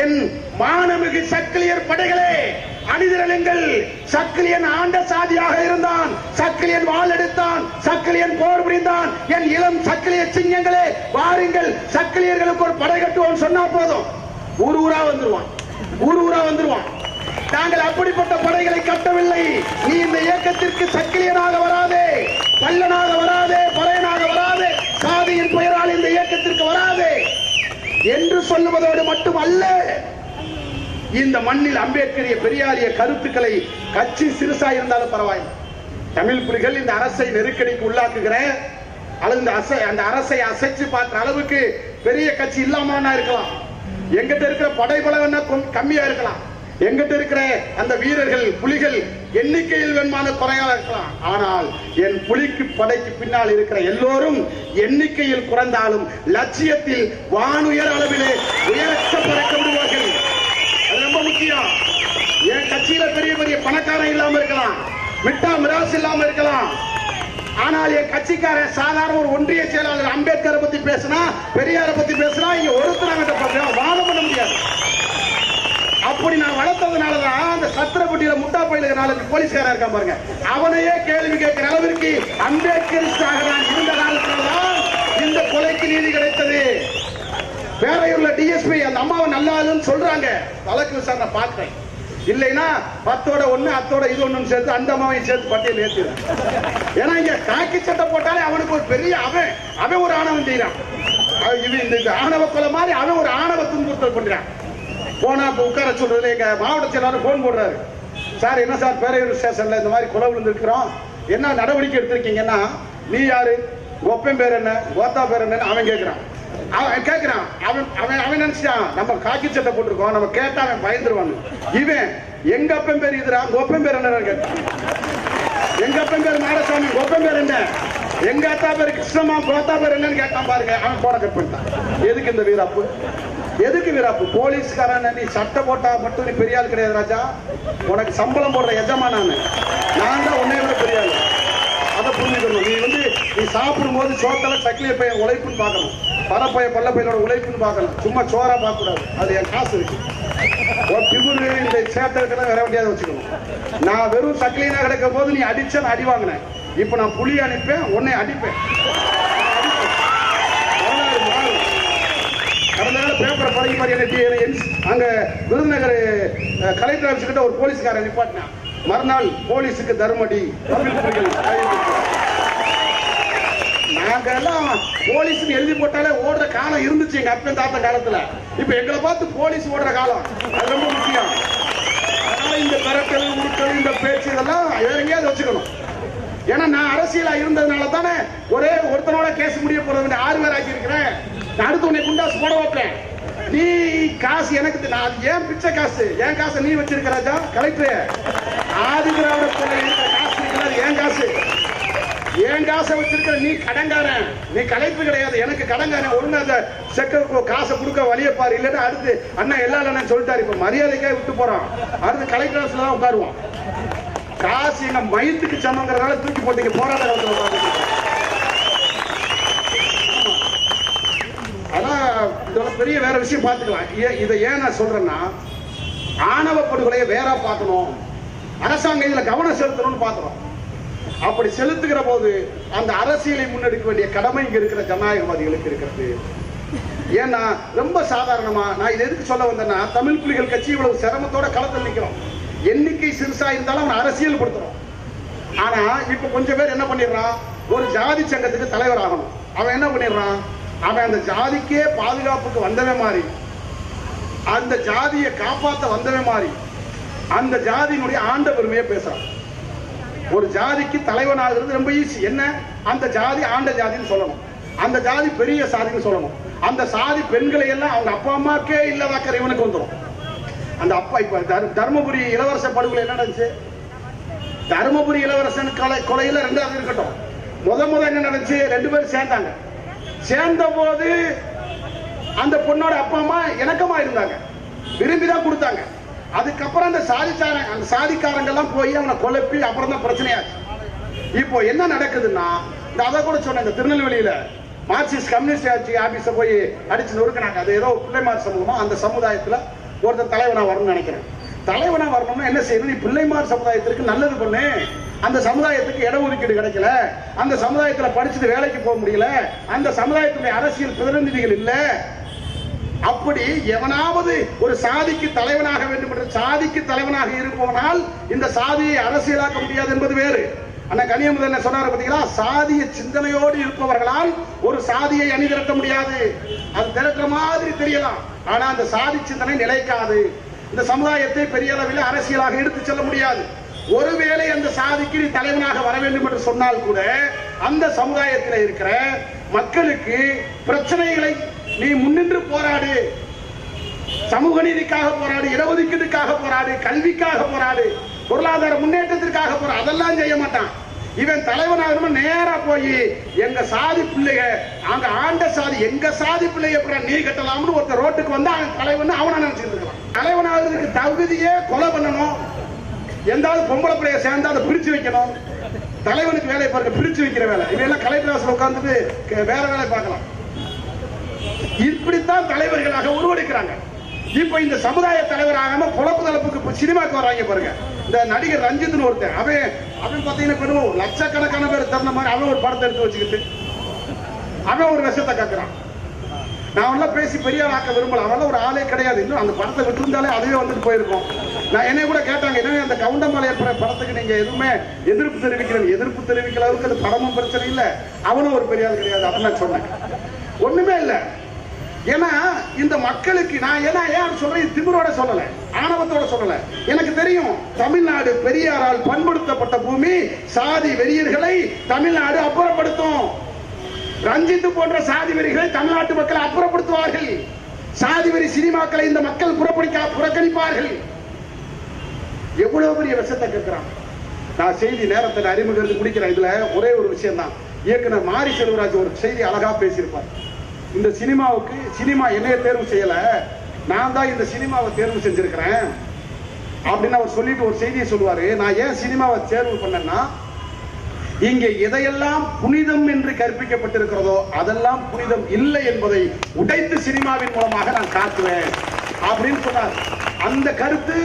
என் மானமிகு சக்கிலியர் படைகளே அணிதிரளுங்கள், சக்கிலியன் ஆண்ட சாதியாக இருந்தான், சக்கிலியன் வாள் எடுத்தான், சக்கிலியன் போர் புரிந்தான், என் இளம் சக்கிலிய சிங்கங்களே வாருங்கள், சக்கிலியர்களுக்கு ஒரு படை கட்டுவோம் சொன்னா போதும், ஊர் ஊரா வந்துருவான், ஊர் ஊரா வந்துருவான். நாங்கள் அப்படிப்பட்ட படைகளை கட்டவில்லை. நீ இந்த இயக்கத்திற்கு சக்கிலியனாக வராதே, பல்லனாக வராதே, பறையனாக வராதே, சாதியின் பெயரால் இந்த இயக்கத்திற்கு வராதே என்று சொல்லுவதோடு மட்டுமல்ல, இந்த மண்ணில் அம்பேத்கரிய பெரியாரிய கருத்துக்களை கட்சி சிறுசா இருந்தாலும் பரவாயில்லை, தமிழ் புலிகள் இந்த அரசை நெருக்கடிக்கு உள்ளாக்குகிற அல்லது அந்த அரசை அசைச்சு பார்க்கிற அளவுக்கு பெரிய கட்சி இல்லாம இருக்கலாம், எங்கிட்ட இருக்கிற படைபலம் கம்மியா இருக்கலாம், எங்கிட்ட இருக்கிற அந்த வீரர்கள் புலிகள் எண்ணிக்கையில் வேணுமான குறையா இருக்கலாம். ஆனால் என் புலிக்கு படைக்கு பின்னால் இருக்கிற எல்லோரும் எண்ணிக்கையில் குறைந்தாலும் லட்சியத்தில் வானுயர் அளவிலே உயர்த்த பறக்க விடுவார்கள். அது ரொம்ப முக்கியம். என் கட்சியில பெரிய பெரிய பணக்காரன் இல்லாம இருக்கலாம், மிட்டா மிராஸ் இல்லாம இருக்கலாம், ஆனால் என் கட்சிக்காரன் சாதாரண ஒரு ஒன்றிய செயலாளர் அம்பேத்கரை பத்தி பேசினா, பெரியாரை பத்தி பேசினா இங்க ஒருத்தர் வாதம் பண்ண முடியாது. அப்படி நான் வளர்த்ததுனாலதான் அந்த சத்திரப்பட்டியில முட்டா பயிலுக்கு 4 போலீஸ்காரன் இருக்கான் பாருங்க, அவனையே கேள்வி கேட்கிற அளவிற்கு அம்பேத்கரிஸ்டாக நான் இருந்த காலத்தில்தான் இந்த கொலைக்கு நீதி கிடைத்தது. பேரையூர்ல டிஎஸ்பி அந்த அம்மாவை நல்லாதுன்னு சொல்றாங்க, வழக்கு விசாரணை பார்க்கிறேன். இல்லைன்னா 10ஓட 1 10ஓட இது 1 சேர்த்து அந்த அம்மாவையும் சேர்த்து பட்டியல் ஏற்றிடும். ஏன்னா இங்க காக்கி சட்டை போட்டாலே அவனுக்கு ஒரு பெரிய அவன் ஒரு ஆணவம் செய்யறான். இது இந்த ஆணவ கொலை மாதிரி அவன் ஒரு ஆணவ துன்புறுத்தல் பண்றான். போனா உட்கார சொல்றதுல எங்க மாவட்ட செயலாளர் போன் போடுறாரு. சார் என்ன சார் பேரையூர் ஸ்டேஷன்ல இந்த மாதிரி கொலை விழுந்திருக்கிறோம், என்ன நடவடிக்கை எடுத்திருக்கீங்கன்னா, நீ யாரு, ஒப்பன் பேர் என்ன, கோத்தா பேர் என்னன்னு அவன் கேட்கிறான். அவன் நினைச்சான் நம்ம காக்கி சட்டை போட்டிருக்கோம், நம்ம கேட்டா அவன் பயந்துருவாங்க. இவன் எங்க அப்பன் பேர் இதுரா, ஒப்பன் பேர் என்ன கேட்டான். எங்க அப்பன் பேர் மாடசாமி, ஒப்பன் பேர் என்ன, எங்க அத்தா பேர் கிருஷ்ணமா, கோத்தா பேர் என்னன்னு கேட்டான் பாருங்க. அவன் போன கட் பண்ணிட்டான். எதுக்கு இந்த வீராப்பு, எதுக்கு வீராப்பு? போலீஸ்காரன் நீ சட்டை போட்டா மட்டும் நீ பெரிய ஆள் கிடையாது ராஜா, உனக்கு சம்பளம் போடுற எஜமா நான் தான் உன்னை விட பெரிய ஆள். அதை புரிஞ்சுக்கணும். நீ சாப்பிடும் போது சோத்தல சக்கிலிய பையன் உழைப்புன்னு பார்க்கணும், பரப்பைய பல்ல பையனோட உழைப்புன்னு பார்க்கணும். சும்மா சோறா பார்க்க கூடாது. அது என் காசு இருக்கு. ஒரு திமுரு இந்த சேட்டெல்லாம் வர வேண்டியதை வச்சுக்கணும். நான் வெறும் சக்கிலியனா கிடைக்கும் போது நீ அடிச்ச அடி வாங்கினேன். இப்ப நான் புலி அனுப்பேன், உன்னை அடிப்பேன். கடந்த நாள் பேப்பரை பழகி மாதிரி அங்க விருதுநகர் கலெக்டர் ஆஃபீஸ் கிட்ட ஒரு போலீஸ்காரன் நிப்பாட்டினான். மறுநாள் போலீஸுக்கு தர்மடி. நாங்கெல்லாம் போலீஸ் எழுதி போட்டாலே ஓடுற காலம் இருந்துச்சு எங்க அப்பன் தாத்தா காலத்துல. இப்ப எங்களை பார்த்து போலீஸ் ஓடுற காலம், அது ரொம்ப முக்கியம். அதனால இந்த கரட்டல் உருட்டல் இந்த பேச்சு இதெல்லாம் வேற எங்கேயாவது வச்சுக்கணும். ஏன்னா நான் அரசியலா இருந்ததுனால தானே ஒரே ஒருத்தனோட கேஸ் முடிய போறது 6 பேர் ஆக்கி இருக்கிறேன். அடுத்து உன்னை குண்டாசு போட வைப்பேன். நீ காசு எனக்கு ஏன் பிச்சை காசு, என் காசை நீ வச்சிருக்க ராஜா கலெக்டர். ஆதி திராவிட கொலை காசு என் காசு, என் காசை வச்சிருக்கிற நீ கடங்காரன், நீ கலெக்டர் கிடையாது, எனக்கு கடங்காரன். ஒழுங்கா அந்த செக்க காசை கொடுக்க வழியை பாரு. இல்லைன்னா அடுத்து அண்ணா எல்லா இல்லைன்னு சொல்லிட்டாரு. இப்ப மரியாதைக்காக விட்டு போறான். அடுத்து கலெக்டர் ஆஃபீஸ்ல தான் உட்காருவான். காசு எங்க மயத்துக்கு சமங்கிறதால தூக்கி போட்டீங்க போராட்ட காலத்துல. அதான் இதோட பெரிய வேற விஷயம் பார்த்துக்கலாம். இதை ஏன் நான் சொல்றேன்னா, ஆணவ படுகொலையை வேற பார்க்கணும், அரசாங்கம் இதுல கவனம் செலுத்தணும்னு பார்க்கிறோம். அப்படி செலுத்துகிற போது அந்த அரசியலை முன்னெடுக்க வேண்டிய கடமை இங்க இருக்கிற ஜனநாயகவாதிகளுக்கு இருக்கிறது. ஏன்னா ரொம்ப சாதாரணமா நான் இதை எதுக்கு சொல்ல வந்தேன்னா, தமிழ் புலிகள் கட்சி இவ்வளவு சிரமத்தோட களத்தில் நிற்கிறோம். எண்ணிக்கை சிறுசா இருந்தாலும் அவன் அரசியல் படுத்துறோம். ஆனா இப்ப கொஞ்சம் பேர் என்ன பண்ணிடுறான், ஒரு ஜாதி சங்கத்துக்கு தலைவர் ஆகணும். அவன் என்ன பண்ணிடுறான், அவன் அந்த ஜாதிக்கே பாதுகாப்புக்கு வந்தவன் மாதிரி, அந்த ஜாதியை காப்பாற்ற வந்தவன் மாதிரி, அந்த ஜாதியினுடைய ஆண்ட பெருமையை பேசுறான். ஒரு ஜாதிக்கு தலைவனாகிறது ரொம்ப ஈஸி. என்ன, அந்த ஜாதி ஆண்ட ஜாதின்னு சொல்லணும், அந்த ஜாதி பெரிய சாதின்னு சொல்லணும். அந்த சாதி பெண்களை எல்லாம் அவங்க அப்பா அம்மாக்கே இல்லாதாக்கிற இவனுக்கு வந்துடும். அந்த அப்பா இப்ப தர்மபுரி இளவரச படுகொலை என்ன நடந்துச்சு, தர்மபுரி இளவரசன் கொலையில 2வது இருக்கட்டும், முத என்ன நடந்துச்சு, 2 பேரும் சேர்ந்தாங்க. சேர்ந்த போது அந்த பொண்ணோட அப்பா அம்மா இணக்கமா இருந்தாங்க, விரும்பிதான் கொடுத்தாங்க. அதுக்கப்புறம் அந்த சாதிக்காரங்க எல்லாம் போய் அவனை குழப்பி அப்புறம் தான் பிரச்சனையாச்சு. இப்போ என்ன நடக்குதுன்னா, இந்த அதை கூட சொன்ன இந்த திருநெல்வேலியில மார்க்சிஸ்ட் கம்யூனிஸ்ட் ஆட்சி ஆபீஸ போய் அடிச்சு நொறுக்கினாங்க. அது ஏதோ பிள்ளைமார் சமூகமா அந்த சமுதாயத்துல ஒருத்தர் தலைவனா வரணும்னு நினைக்கிறேன். தலைவனா வரணும்னா என்ன செய்யணும், நீ பிள்ளைமார் சமுதாயத்திற்கு நல்லது பண்ணு. அந்த சமுதாயத்துக்கு இட ஒதுக்கீடு கிடைக்கல, அந்த சமுதாயத்துல படிச்சுட்டு வேலைக்கு போக முடியல, அந்த சமுதாயத்துடைய அரசியல் பிரதிநிதிகள் இல்ல. அப்படி எவனாவது ஒரு சாதிக்கு தலைவனாக வேண்டும் என்று சாதிக்கு தலைவனாக இருப்பவனால் இந்த சாதியை அரசியலாக்க முடியாது என்பது வேறு. அண்ணா கனியமுதன் என்ன சொன்னார் பாத்தீங்களா, சாதிய சிந்தனையோடு இருப்பவர்களால் ஒரு சாதியை அணிதிரட்ட முடியாது. அது திரட்டுற மாதிரி தெரியலாம், ஆனா அந்த சாதி சிந்தனை நிலைக்காது. இந்த சமுதாயத்தை பெரிய அளவில் அரசியலாக எடுத்து செல்ல முடியாது. ஒருவேளை அந்த சாதிக்கு நீ தலைவனாக வர வேண்டும் என்று சொன்னால் கூட அந்த சமுதாயத்தில் இருக்கிற மக்களுக்கு பிரச்சனைகளை நீ முன்னின்று போராடு, சமூக நீதிக்காக போராடு, இடஒதுக்கீடுக்காக போராடு, கல்விக்காக போராடு, பொருளாதார முன்னேற்றத்திற்காக போராடு. அதெல்லாம் செய்ய மாட்டான். இவன் தலைவனாக நேரா போய் எங்க சாதி பிள்ளைக அங்க ஆண்ட சாதி எங்க சாதி பிள்ளைய நீ கட்டலாம்னு ஒருத்தர் ரோட்டுக்கு வந்து அவன் தலைவன் அவனா நினைச்சிட்டு இருக்கான். தலைவனாகிறதுக்கு தகுதியே கொலை பண்ணணும், எந்தாவது பொம்பளை பிள்ளைய சேர்ந்தா அதை பிரிச்சு வைக்கணும். தலைவனுக்கு வேலை பாருங்க, பிரிச்சு வைக்கிற வேலை. இவையெல்லாம் கலெக்டர் ஆஃபீஸ்ல உட்கார்ந்துட்டு வேற வேலை பார்க்கலாம். இப்படித்தான் தலைவர்களாக உருவெடுக்கிறாங்க. இப்ப இந்த சமுதாய தலைவராக பொழப்பு தளப்புக்கு சினிமாக்கு வர்றாங்க பாருங்க. இந்த நடிகர் ரஞ்சித்னு ஒருத்தன், அவன் பாத்தீங்கன்னா லட்சக்கணக்கான பேர் தகுந்த மாதிரி அவன் ஒரு படத்தை எடுத்து வச்சுக்கிட்டு அவன் ஒரு விஷத்தை கக்குறான். நான் எல்லாம் பேசி பெரிய ஆக்க விரும்பல, அவெல்லாம் ஒரு ஆளே கிடையாது. இன்னும் அந்த படத்தை விட்டுருந்தாலே அதுவே வந்துட்டு போயிருக்கும். நான் என்னை கூட கேட்டாங்க, என்ன அந்த கவுண்டம்பாளைய படத்துக்கு நீங்க எதுவுமே எதிர்ப்பு தெரிவிக்கிறேன். எதிர்ப்பு தெரிவிக்கிற அளவுக்கு அது படமும் பிரச்சனை இல்லை, அவனும் ஒரு பெரிய ஆள் கிடையாது. அதை நான் சொன்னேன், ஒண்ணுமே இல்லை. ஏன்னா இந்த மக்களுக்கு நான் ஏன் சொல்றேன், திமிரோட சொல்லல, ஆணவத்தோட சொல்லல. எனக்கு தெரியும் தமிழ்நாடு பெரியாரால் பண்படுத்தப்பட்ட பூமி. சாதி வெறியர்களை தமிழ்நாடு அப்புறப்படுத்தும். ரஞ்சித் போன்ற சாதி வெறிகளை தமிழ்நாட்டு மக்களை அப்புறப்படுத்துவார்கள். சாதி வெறி சினிமாக்களை இந்த மக்கள் புறக்கணிப்பார்கள். எவ்வளவு பெரிய விஷயத்தை கேட்கிறான். நான் செய்தி நேரத்தை அறிமுகம் முடிக்கிறேன். இதுல ஒரே ஒரு விஷயம் தான். இயக்குனர் மாரி செல்வராஜ் ஒரு செய்தி அழகா பேசியிருப்பார். இந்த சினிமாவுக்கு சினிமா என்னைய தேர்வு செய்யல, நான் தான் இந்த சினிமாவை தேர்வு செஞ்சிருக்கிறேன் அப்படின்னு அவர் சொல்லிட்டு ஒரு செய்தியை சொல்லுவாரு. நான் ஏன் சினிமாவை தேர்வு பண்ணேன்னா, இங்கே எதையெல்லாம் புனிதம் என்று கற்பிக்கப்பட்டிருக்கிறதோ அதெல்லாம் புனிதம் இல்லை என்பதை உடைத்து சினிமாவின் மூலமாக நான் காட்டுவேன் அப்படின்னு சொன்னார். அந்த கருத்து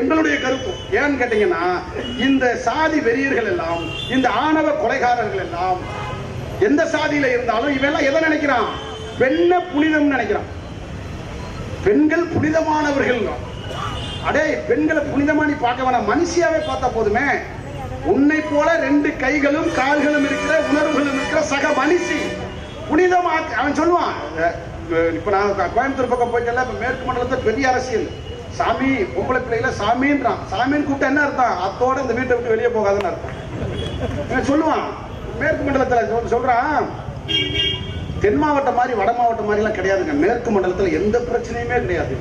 எங்களுடைய கருத்து. ஏன்னு கேட்டீங்கன்னா, இந்த சாதி வெறியர்கள் எல்லாம், இந்த ஆணவ கொலைகாரர்கள் எல்லாம் எந்த சாதியில இருந்தாலும் இவெல்லாம் எதை நினைக்கிறான், பெண்ணை புனிதம் நினைக்கிறான். பெண்கள் புனிதமானவர்கள். அடே, பெண்களை புனிதமா நீ பார்க்க வேணாம், மனுஷியாவே பார்த்தா போதுமே. உன்னை போல 2 கைகளும் கால்களும் இருக்கிற, உணர்வுகளும் இருக்கிற சக மனுஷி புனிதமா அவன் சொல்லுவான். இப்ப நான் கோயம்புத்தூர் பக்கம் போயிட்டல, இப்ப மேற்கு மண்டலத்தை பெரிய அரசியல். சாமி பொம்பளை பிள்ளைகள சாமின்றான். சாமின்னு கூப்பிட்ட என்ன அர்த்தம், அத்தோட இந்த வீட்டை விட்டு வெளியே போகாதுன்னு அர்த்தம் சொல்லுவான். மேற்கு மண்டலத்தில் சொல்றான், தென் மாவட்டம் மாதிரி வட மாவட்டம் மாதிரி எல்லாம் கிடையாதுங்க. மேற்கு மண்டலத்தில் எந்த பிரச்சனையுமே கிடையாது,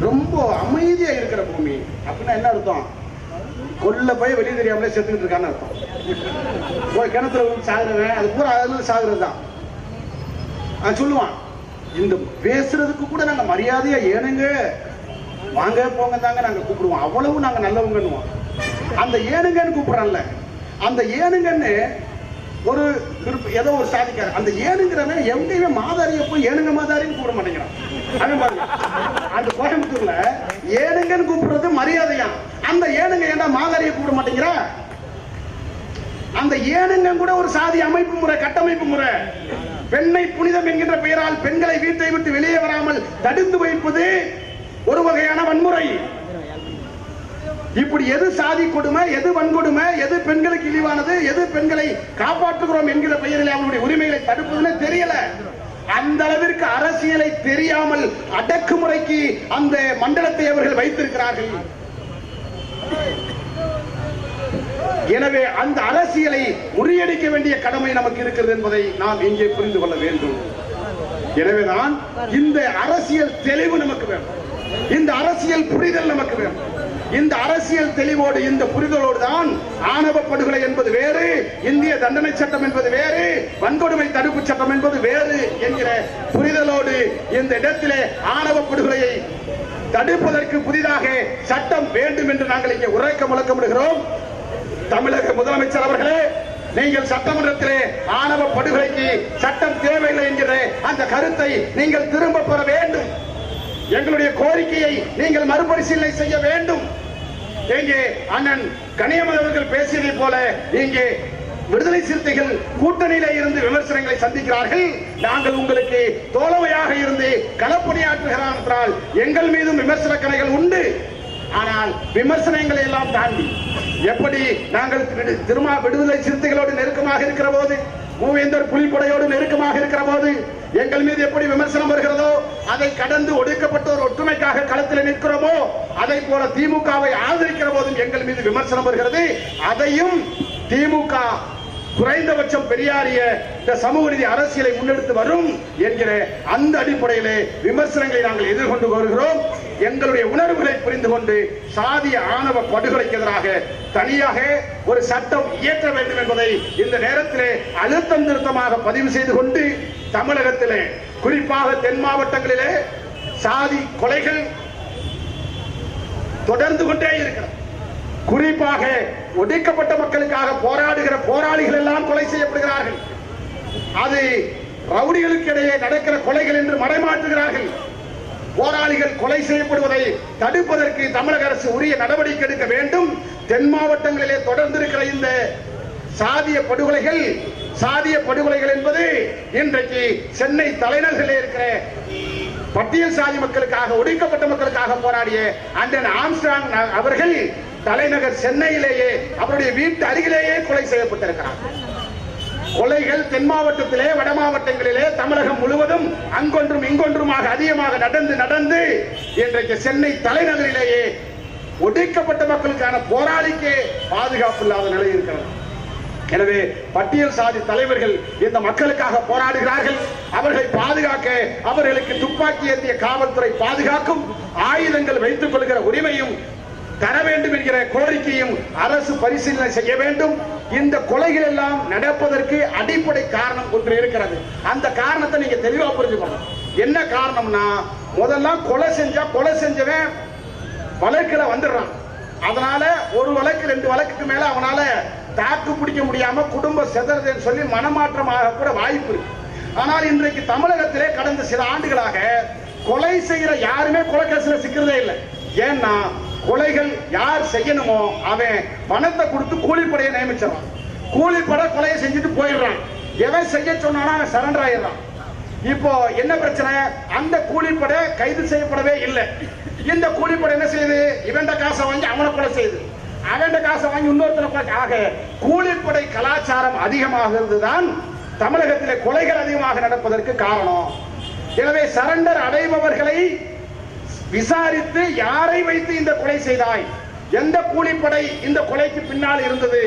ரொம்ப அமைதியா இருக்கிற பூமி. அப்படின்னா என்ன அர்த்தம், கொல்ல போய் வெளியே தெரியாமலே செத்துக்கிட்டு இருக்கான்னு அர்த்தம். போய் கிணத்துல சாகுறவன் அது பூரா அதுல சாகுறது தான் சொல்லுவான். இந்த பேசுறதுக்கு கூட நாங்க மரியாதையா ஏனுங்க வாங்க போங்க தாங்க நாங்க கூப்பிடுவோம், அவ்வளவு நாங்க நல்லவங்கன்னுவோம். அந்த ஏனுங்கன்னு கூப்பிடுறான்ல, அந்த ஏனுங்கன்னு ஒரு ஏதோ ஒரு சாதிக்கார, அந்த ஏனுங்கிறவன் எங்கேயுமே மாதாரிய போய் ஏனுங்க மாதாரின்னு கூப்பிட மாட்டேங்கிறான். அந்த கோயம்புத்தூர்ல ஏனுங்கன்னு கூப்பிடுறது மரியாதையா, அந்த ஏனுங்க ஏன்டா மாதாரிய கூப்பிட மாட்டேங்கிற? அந்த ஏனுங்க கூட ஒரு சாதி அமைப்பு முறை, கட்டமைப்பு முறை. பெண்ணை புனிதம் என்கின்ற பெயரால் பெண்களை வீட்டை விட்டு வெளியே வராமல் தடுத்து வைப்பது ஒரு வகையான வன்முறை. இப்படி எது சாதி கொடுமை, எது வன்கொடுமை, எது பெண்களுக்கு இழிவானது, எது பெண்களை காப்பாற்றுகிறோம் என்கிற பெயரில் அவருடைய உரிமைகளை தடுப்பதுன்னு தெரியல. அந்த அளவிற்கு அரசியலை தெரியாமல் அடக்குமுறைக்கு அந்த மண்டலத்தை அவர்கள் வைத்திருக்கிறார்கள். எனவே அந்த அரசியலை முறியடிக்க வேண்டிய கடமை நமக்கு இருக்கிறது என்பதை நாம் இங்கே புரிந்து கொள்ள வேண்டும். எனவேதான் இந்த அரசியல் தெளிவு நமக்கு வேண்டும், இந்த அரசியல் புரிதல் நமக்கு வேண்டும். இந்த அரசியல் தெளிவோடு, இந்த புரிதலோடு தான் ஆணவ படுகொலை என்பது வேறு, இந்திய தண்டனை சட்டம் என்பது வேறு, வன்கொடுமை தடுப்பு சட்டம் என்பது வேறு என்கிற புரிதலோடு இந்த இடத்திலே ஆணவ படுகொலையை தடுப்பதற்கு புதிதாக சட்டம் வேண்டும் என்று நாங்கள் இங்கே உரைக்க முழக்கமிடுகிறோம். தமிழக முதலமைச்சர் அவர்களே, நீங்கள் சட்டமன்றத்திலே ஆணவ படுகொலைக்கு சட்டம் தேவையில்லை என்கிற அந்த கருத்தை நீங்கள் திரும்ப பெற வேண்டும். எங்களுடைய கோரிக்கையை நீங்கள் மறுபரிசீலனை செய்ய வேண்டும். இங்கே அண்ணன் கனியமன் அவர்கள் பேசியதை போல இங்கே விடுதலை சிறுத்தைகள் கூட்டணியில இருந்து விமர்சனங்களை சந்திக்கிறார்கள். நாங்கள் உங்களுக்கு தோழமையாக இருந்து களப்பணியாற்றுகிறோம் என்றால் எங்கள் மீதும் விமர்சன கணைகள் உண்டு. ஆனால் விமர்சனங்களை எல்லாம் தாண்டி எப்படி நாங்கள் விடுதலை சிறுத்தைகளோடு நெருக்கமாக இருக்கிற போது, மூவேந்தர் புலிப்படையோடு நெருக்கமாக இருக்கிற போது எங்கள் மீது எப்படி விமர்சனம் வருகிறதோ, அதை கடந்து ஒடுக்கப்பட்டோர் ஒற்றுமைக்காக களத்தில் நிற்கிறோமோ, அதை போல திமுகவை ஆதரிக்கிற போதும் எங்கள் மீது விமர்சனம் வருகிறது. அதையும் திமுக குறைந்தபட்சம் பெரியாரிய இந்த சமூக நீதி அரசியலை முன்னெடுத்து வரும் என்கிற அந்த அடிப்படையிலே விமர்சனங்களை நாங்கள் எதிர்கொண்டு வருகிறோம். எங்களுடைய உணர்வுகளை புரிந்து கொண்டு சாதிய ஆணவ படுகொலைக்கு எதிராக தனியாக ஒரு சட்டம் இயற்ற வேண்டும் என்பதை இந்த நேரத்திலே அழுத்தம் திருத்தமாக பதிவு செய்து கொண்டு, தமிழகத்திலே குறிப்பாக தென் மாவட்டங்களிலே சாதி கொலைகள் தொடர்ந்து கொண்டே இருக்கிறது. குறிப்பாக ஒடுக்கப்பட்ட மக்களுக்காக போராடுகிற போராளிகள் எல்லாம் கொலை செய்யப்படுகிறார்கள். அது ரவுடிகளுக்கு இடையே நடக்கிற கொலைகள் என்று மறைமாற்றுகிறார்கள். போராளிகள் கொலை செய்யப்படுவதை தடுப்பதற்கு தமிழக அரசு உரிய நடவடிக்கை எடுக்க வேண்டும். தென் மாவட்டங்களிலே தொடர்ந்து இருக்கிற இந்த சாதிய படுகொலைகள் சாதிய படுகொலைகள் என்பது இன்றைக்கு சென்னை தலைநகரில் இருக்கிற பட்டியல் சாதி மக்களுக்காக, ஒடுக்கப்பட்ட மக்களுக்காக போராடிய அண்ணன் ஆம்ஸ்ட்ராங் அவர்கள் தலைநகர் சென்னையிலேயே அவருடைய வீட்டு அருகிலேயே கொலை செய்யப்பட்டிருக்கிறார். கொலைகள் தென் மாவட்டத்திலே, வட மாவட்டங்களிலே, தமிழகம் முழுவதும் அங்கொன்றும் இங்கொன்றுமாக அதிகமாக நடந்து இன்றைக்கு சென்னை தலைநகரிலேயே ஒடுக்கப்பட்ட மக்களுக்கான போராளிக்கே பாதுகாப்பு இல்லாத நிலை இருக்கிறது. எனவே பட்டியல் சாதி தலைவர்கள் இந்த மக்களுக்காக போராடுகிறார்கள். அவர்களை பாதுகாக்க அவர்களுக்கு துப்பாக்கி ஏந்திய காவல்துறை பாதுகாக்கும், ஆயுதங்கள் வைத்துக் கொள்கிற உரிமையும் தர வேண்டும் என்கிற கோரிக்கையும் அரசு பரிசீலனை செய்ய வேண்டும். இந்த கொலைகள் எல்லாம் நடப்பதற்கு அடிப்படை காரணம் ஒன்று இருக்கிறது. அந்த காரணத்தை நீங்க தெளிவா புரிஞ்சுக்கணும். என்ன காரணம்னா, முதல்ல கொலை செஞ்சவன் வழக்குல வந்துடுறான். அதனால ஒரு வழக்கு 2 வழக்குக்கு மேல அவனால தாக்கு பிடிக்க முடியாம குடும்ப செதறதுன்னு சொல்லி மனமாற்றமாக கூட வாய்ப்பு இருக்கு. ஆனால் இன்றைக்கு தமிழகத்திலே கடந்த சில ஆண்டுகளாக கொலை செய்கிற யாருமே கொலை கேஸ்ல சிக்கிறதே இல்லை. ஏன்னா கொலைகள் யார் செய்யணுமோ அவன் பணத்தை கொடுத்து கூலிப்படையை நியமிச்சிடறான். கூலிப்படை கொலையை செஞ்சுட்டு போயிடுறான். எவன் செய்ய சொன்னானா அவன் சரண்டர் ஆயிடுறான். இப்போ என்ன பிரச்சனை? அந்த கூலிப்படை கைது செய்யப்படவே இல்லை. இந்த கூலிப்படை என்ன செய்யுது? இவன் காசை வாங்கி அவனை கொலை செய்யுது, அவன் காசை வாங்கி இன்னொருத்தனை கொலை. ஆக கூலிப்படை கலாச்சாரம் அதிகமாகிறதுதான் தமிழகத்திலே கொலைகள் அதிகமாக நடப்பதற்கு காரணம். எனவே சரண்டர் அடைபவர்களை விசாரித்து யாரை வைத்து இந்த கொலை செய்தாய், எந்த கூலிப்படை இந்த கொலைக்கு பின்னால் இருந்தது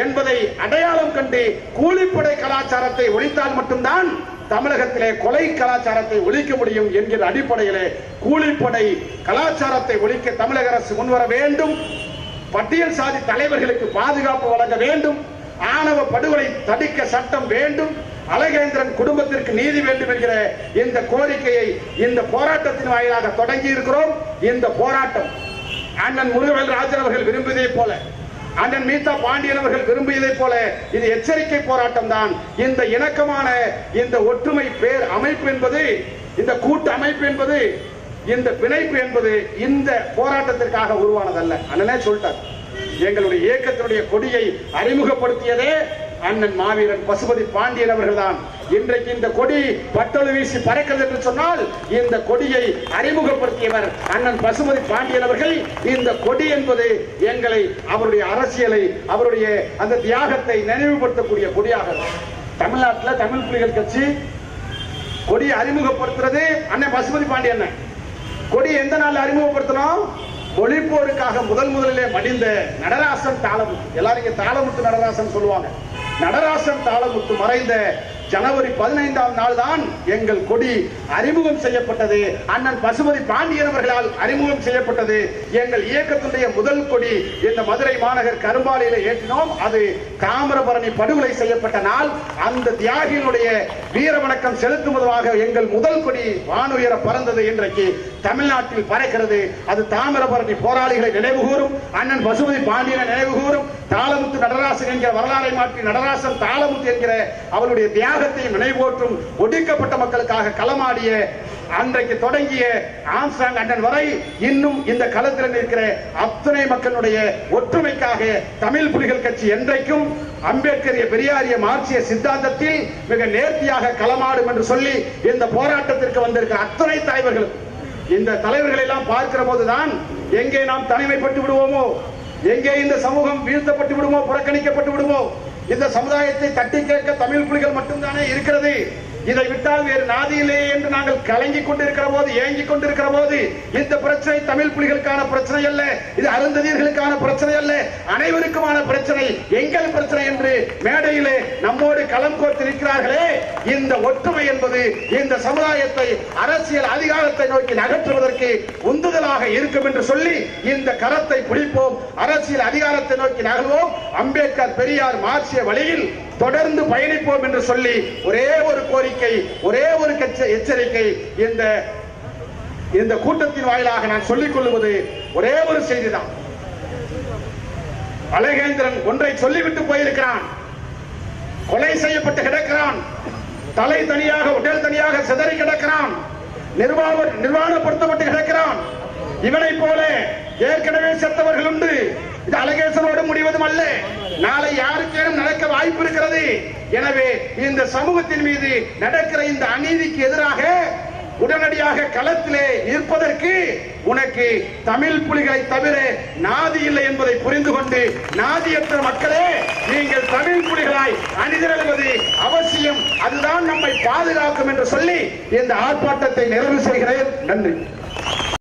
என்பதை அடையாளம் கண்டு கூலிப்படை கலாச்சாரத்தை ஒழித்தால் மட்டும்தான் தமிழகத்திலே கொலை கலாச்சாரத்தை ஒழிக்க முடியும் என்கிற அடிப்படையிலே கூலிப்படை கலாச்சாரத்தை ஒழிக்க தமிழக அரசு முன்வர வேண்டும். பட்டியல் சாதி தலைவர்களுக்கு பாதுகாப்பு வழங்க வேண்டும். ஆணவ படுகொலை தடுக்க சட்டம் வேண்டும். அழகேந்திரன் குடும்பத்திற்கு நீதி வேண்டும் என்கிற இந்த கோரிக்கையை இந்த போராட்டத்தின் வாயிலாக தொடங்கி இருக்கிறோம். இந்த போராட்டம் அண்ணன் முருகவேல் ராஜன் அவர்கள் விரும்பியதை போல, அண்ணன் மீதா பாண்டியன் அவர்கள் விரும்பியதை போல இது எச்சரிக்கை போராட்டம் தான். இந்த இணக்கமான இந்த ஒற்றுமை பேர் அமைப்பு என்பது, இந்த கூட்டு அமைப்பு என்பது, இந்த பிணைப்பு என்பது இந்த போராட்டத்திற்காக உருவானதல்ல. அண்ணனே சொல்லிட்டார், எங்களுடைய இயக்கத்தினுடைய கொடியை அறிமுகப்படுத்தியதே அண்ணன் மாவீரன் பசுபதி பாண்டியன் அவர்கள் தான். இன்றைக்கு இந்த கொடி பட்டொலி வீசி பறக்கிறது என்று சொன்னால் இந்த கொடியை அறிமுகப்படுத்தியவர் அண்ணன் பசுபதி பாண்டியன் அவர்கள். இந்த கொடி என்பது எங்களை, அவருடைய அரசியலை, அவருடைய அந்த தியாகத்தை நினைவுபடுத்தக்கூடிய கொடியாக தமிழ்நாட்டில் தமிழ் புலிகள் கட்சி கொடியை அறிமுகப்படுத்துறது அண்ணன் பசுபதி பாண்டியன். கொடி எந்த நாள் அறிமுகப்படுத்தணும்? மொழிப்போருக்காக முதலிலே மடிந்த நடராசன் தாளமுத்து, எல்லாரும் தாளமுத்து நடராசன் சொல்லுவாங்க. நடராசன் தாளமுத்து மறைந்த ஜனவரி 15ஆம் நாள் தான் எங்கள் கொடி அறிமுகம் செய்யப்பட்டது. அண்ணன் பசுபதி பாண்டியன் அவர்களால் அறிமுகம் செய்யப்பட்டது. எங்கள் இயக்கத்துடைய முதல் கொடி இந்த மதுரை மாநகர் கரும்பாலையில ஏற்றினோம். அது தாமிரபரணி படுகொலை செய்யப்பட்ட நாள். அந்த தியாகிகளுடைய வீர வணக்கம் செலுத்தும் விதமாக எங்கள் முதல் கொடி வானுயர பறந்தது. இன்றைக்கு தமிழ்நாட்டில் பறக்கிறது. அது தாமிரபரணி போராளிகளை நினைவுகூரும், அண்ணன் பசுபதி பாண்டியனை நினைவுகூரும். தாளமுத்து நடராசன் என்கிற வரலாறை மாற்றி நடராசன் தாளமுத்து என்கிற அவருடைய தியாகத்தை நினைவோற்றும், ஒடுக்கப்பட்ட மக்களுக்காக களமாடிய அன்றைக்கு தொடங்கிய ஆம்ஸ்ட்ராங் அண்ணன் வரை இன்னும் இந்த களத்தில் இருக்கிற அத்தனை மக்களுடைய ஒற்றுமைக்காக தமிழ் புலிகள் கட்சி என்றைக்கும் அம்பேத்கரிய பெரியாரிய மார்க்சிய சித்தாந்தத்தில் மிக நேர்த்தியாக களமாடும் என்று சொல்லி இந்த போராட்டத்திற்கு வந்திருக்கிற அத்தனை தலைவர்கள், இந்த தலைவர்களை எல்லாம் பார்க்கிற போதுதான் எங்கே நாம் தனிமைப்பட்டு விடுவோமோ, எங்கே இந்த சமூகம் வீழ்த்தப்பட்டு விடுமோ, புறக்கணிக்கப்பட்டு விடுமோ. இந்த சமுதாயத்தை தட்டி கேட்க தமிழ் புலிகள் மட்டும்தானே இருக்கிறது. இதை விட்டால் வேறு நாதியிலே என்று நாங்கள் கலங்கிக் கொண்டிருக்கிற போது, ஏங்கிக் கொண்டிருக்கிற போது, இந்த பிரச்சனை தமிழ் புலிகளுக்கான பிரச்சனை அல்ல, இது அருந்ததியர்களுக்கான பிரச்சனை அல்ல, அனைவருக்குமான பிரச்சனை, எங்கள் பிரச்சனை என்று மேடையிலே நம்மோடு களம் கோர்த்து நிற்கிறார்களே. இந்த ஒற்றுமை என்பது இந்த சமுதாயத்தை அரசியல் அதிகாரத்தை நோக்கி நகற்றுவதற்கு உந்துதலாக இருக்கும் என்று சொல்லி இந்த கரத்தை பிடிப்போம், அரசியல் அதிகாரத்தை நோக்கி நகர்வோம், அம்பேத்கர் பெரியார் மார்க்சிய வழியில் தொடர்ந்து பயணிப்போம் என்று சொல்லி ஒரே ஒரு கோரிக்கை, ஒரே ஒரு எச்சரிக்கை இந்த கூட்டத்தின் வாயிலாக நான் சொல்லிக் கொள்வது ஒரே ஒரு செய்திதான். அழகேந்திரன் ஒன்றை சொல்லிவிட்டு போயிருக்கிறான். கொலை செய்யப்பட்டு கிடக்கிறான், தலை தனியாக உடல் தனியாக சிதறி கிடக்கிறான், நிர்வாணப்படுத்தப்பட்டு கிடக்கிறான். இவனை போல ஏற்கனவே செத்தவர்கள் உண்டு. இது அழகேசனோடு முடிவதும் அல்ல. நாளை யாருக்கேனும் நடக்க வாய்ப்பு இருக்கிறது. எனவே இந்த சமூகத்தின் மீது நடக்கிற இந்த அநீதிக்கு எதிராக உடனடியாக களத்திலே நிற்பதற்கு உனக்கு தமிழ் புலிகளை தவிர நாதி இல்லை என்பதை புரிந்து கொண்டு, நாதியற்ற மக்களே நீங்கள் தமிழ் புலிகளாய் அணிதிரளுவது அவசியம். அதுதான் நம்மை பாதுகாக்கும் என்று சொல்லி இந்த ஆர்ப்பாட்டத்தை நிறைவு செய்கிறேன். நன்றி.